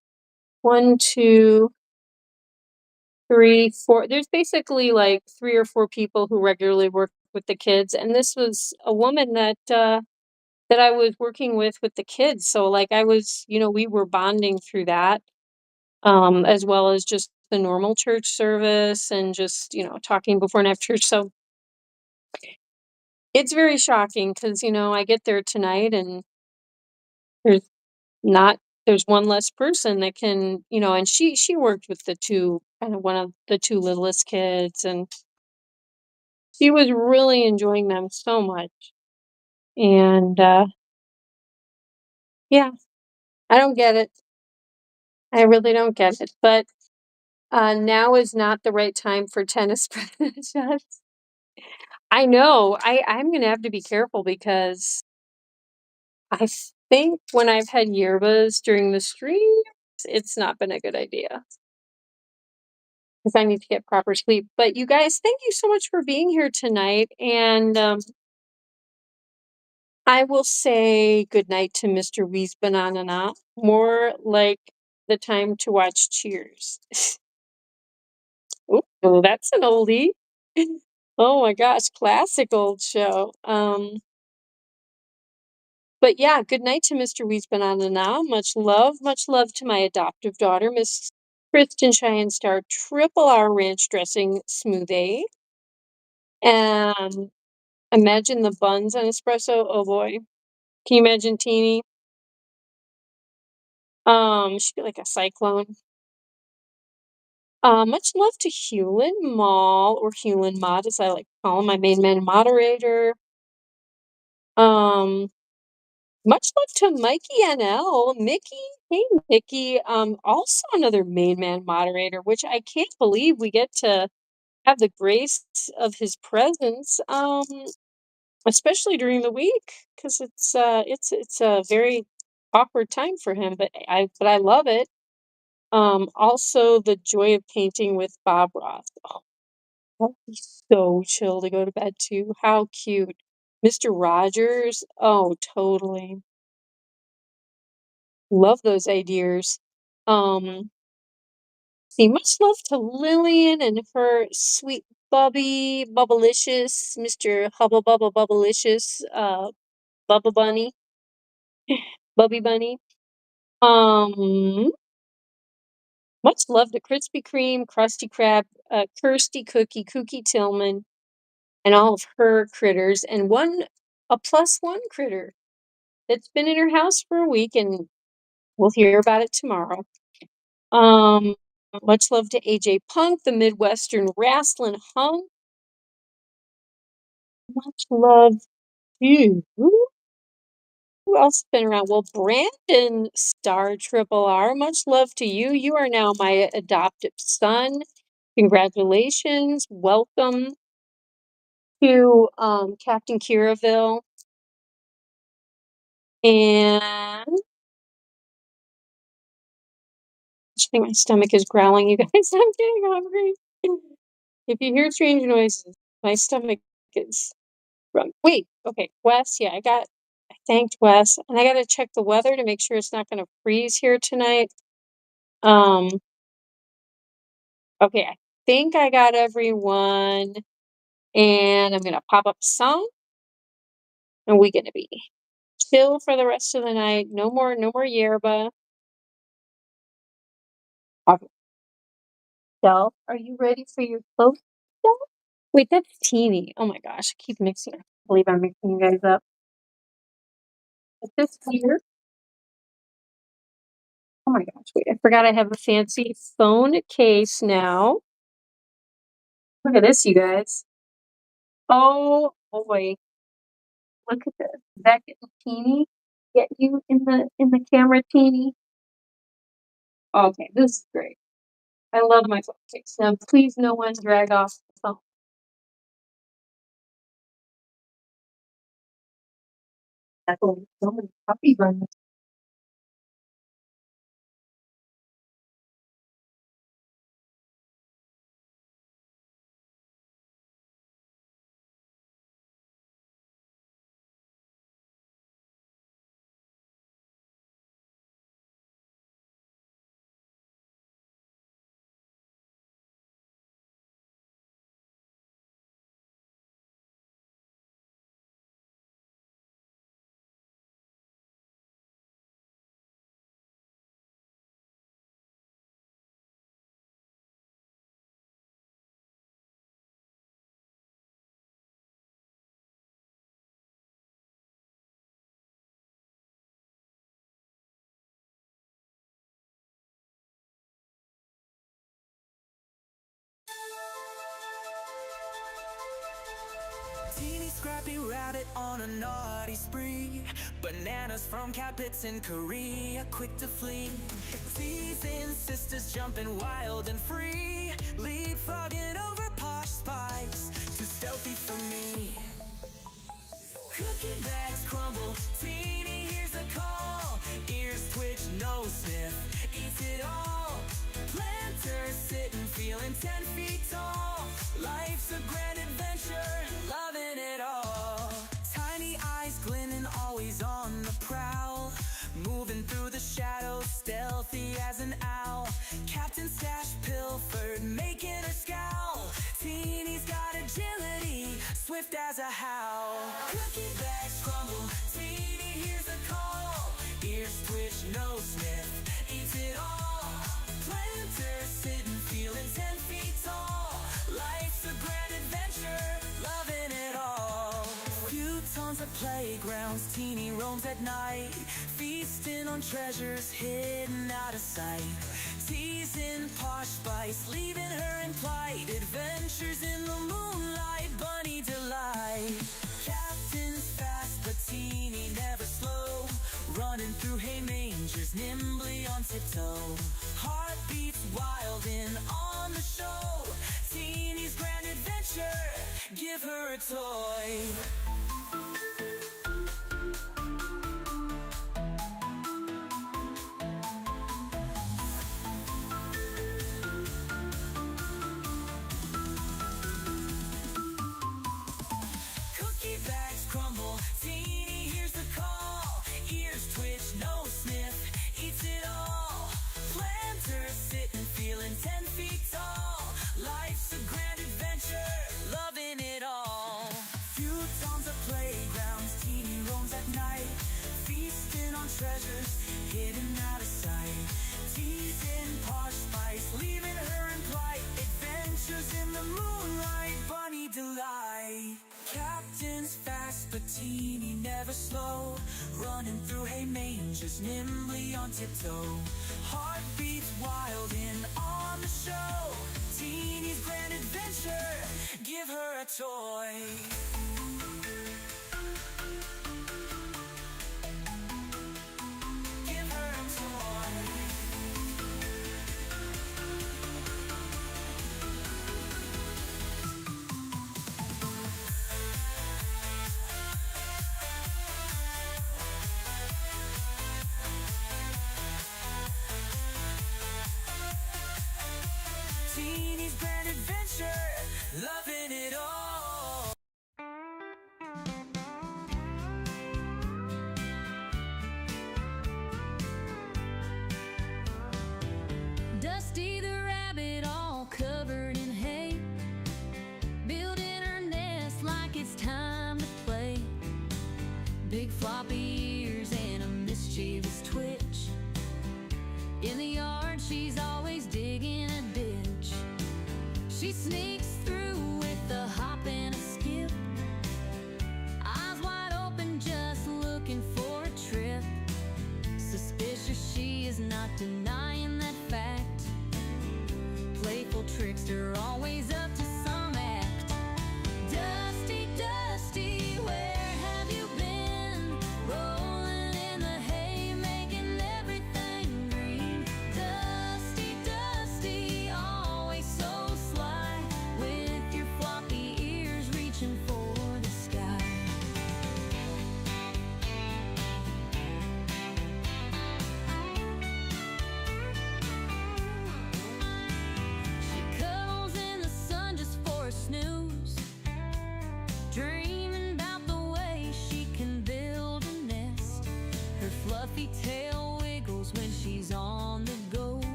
one, two, three, four. There's basically like three or four people who regularly work with the kids, and this was a woman that I was working with the kids. So like I was, we were bonding through that, as well as just the normal church service and just talking before and after church. So it's very shocking because I get there tonight and there's not there's one less person that can, and she worked with the two kind of one of the two littlest kids, and she was really enjoying them so much. And yeah, I don't get it. I really don't get it. But now is not the right time for tennis shots. I know. I'm gonna have to be careful because I think when I've had yerbas during the stream, it's not been a good idea. Because I need to get proper sleep. But you guys, thank you so much for being here tonight. And I will say good night to Mr. Wee's Banana. More like the time to watch Cheers. Oh, that's an oldie. Oh my gosh, classic old show. But yeah, good night to Mr. Wee's Banana now. Much love to my adoptive daughter, Miss Kristen Cheyenne Star Triple R Ranch Dressing Smoothie. And imagine the Bunz on espresso. Oh boy. Can you imagine Teeny? She'd be like a cyclone. Much love to Hewlin Mall, or Hewlin Mod, as I like to call him, my main man moderator. Um, Much love to Mikey NL, Mickey. Hey, Mickey. Also another main man moderator, which I can't believe we get to have the grace of his presence. Especially during the week, because it's a very awkward time for him, but I love it. Also the joy of painting with Bob Ross. Oh, that'd be so chill to go to bed to. How cute. Mr. Rogers. Oh, totally. Love those ideas. See, much love to Lillian and her sweet Bubby Bubblicious, Mr. Hubble Bubble Bubblicious, Bubba Bunny, Bubby Bunny. Much love to Krispy Kreme, Krusty Krab, Kirsty Cookie, Kookie Tillman, and all of her critters, and a +1 critter that's been in her house for a week, and we'll hear about it tomorrow. Much love to AJ Punk, the Midwestern Wrastlin' Hunk. Much love to who else has been around? Well, Brandon Star Triple R. Much love to you. You are now my adoptive son. Congratulations. Welcome to Captain Kiraville. And I think my stomach is growling, you guys. I'm getting hungry. If you hear strange noises, my stomach is growling. Wait, okay, Wes, yeah, I thanked Wes, and I gotta check the weather to make sure it's not gonna freeze here tonight. Okay, I think I got everyone, and I'm gonna pop up a song, and we're gonna be chill for the rest of the night. No more yerba. Okay. Delph, are you ready for your close, Delph? Wait, that's Teeny. Oh my gosh, I keep mixing. I can't believe I'm mixing you guys up. Is this here? Oh my gosh, wait, I forgot I have a fancy phone case now. Look at this, you guys. Oh boy. Look at this. Is that getting teeny? Get you in the camera, teeny? Okay, this is great. I love my phone case. Now please no one drag off the phone. That's only so many puppy runs. Teeny scrappy rabbit on a naughty spree. Bananas from Capits in Korea, quick to flee. Seasoned sisters jumping wild and free. Leapfrogging over Posh spikes, too stealthy for me. Cookie bags crumble, Teeny hears a call. Ears twitch, nose sniff, eats it all. Planters sitting, feeling 10 feet tall. Life's a grand adventure, loving it all. Tiny eyes glinting, always on the prowl. Moving through the shadows, stealthy as an owl. Captain Stash pilfered, making her scowl. Teeny's got agility, swift as a howl. Cookie bags crumble, Teeny hears a call. Ears twitch, nose sniff, eats it all. Planters sitting, feeling 10 feet tall. Life's a grand adventure, towns at playgrounds, Teeny roams at night, feasting on treasures hidden out of sight. Teasing Posh Spice, leaving her in plight. Adventures in the moonlight, bunny delight. Captain's fast, but Teeny never slow, running through hay mangers, nimbly on tiptoe. Heart beats wild in on the show. Teeny's grand adventure, give her a toy. Cookie bags crumble, Teeny hears the call. Ears twitch, nose sniff, eats it all. Planters sitting, feeling 10 feet tall. Life's a grand adventure, loving it all. Futons at playgrounds, Teeny roams at night, feasting on treasures hidden out of sight. Teasing Posh Spice, leaving her in plight. Adventures in the moonlight, bunny delight. Captain's fast, but Teeny never slow, running through hay mangers, nimbly on tiptoe. Heart beats wild in on the show. Teeny's grand adventure, give her a toy. Give her a toy. Teeny's grand adventure, loving it all. Dusty the rabbit, all covered in hay, building her nest like it's time to play. Big floppy ears and a mischievous twitch. In the yard, she's always digging a ditch. She sneaks through with a hop and a skip, eyes wide open, just looking for a trip. Suspicious, she is not denying that fact. Playful trickster, always up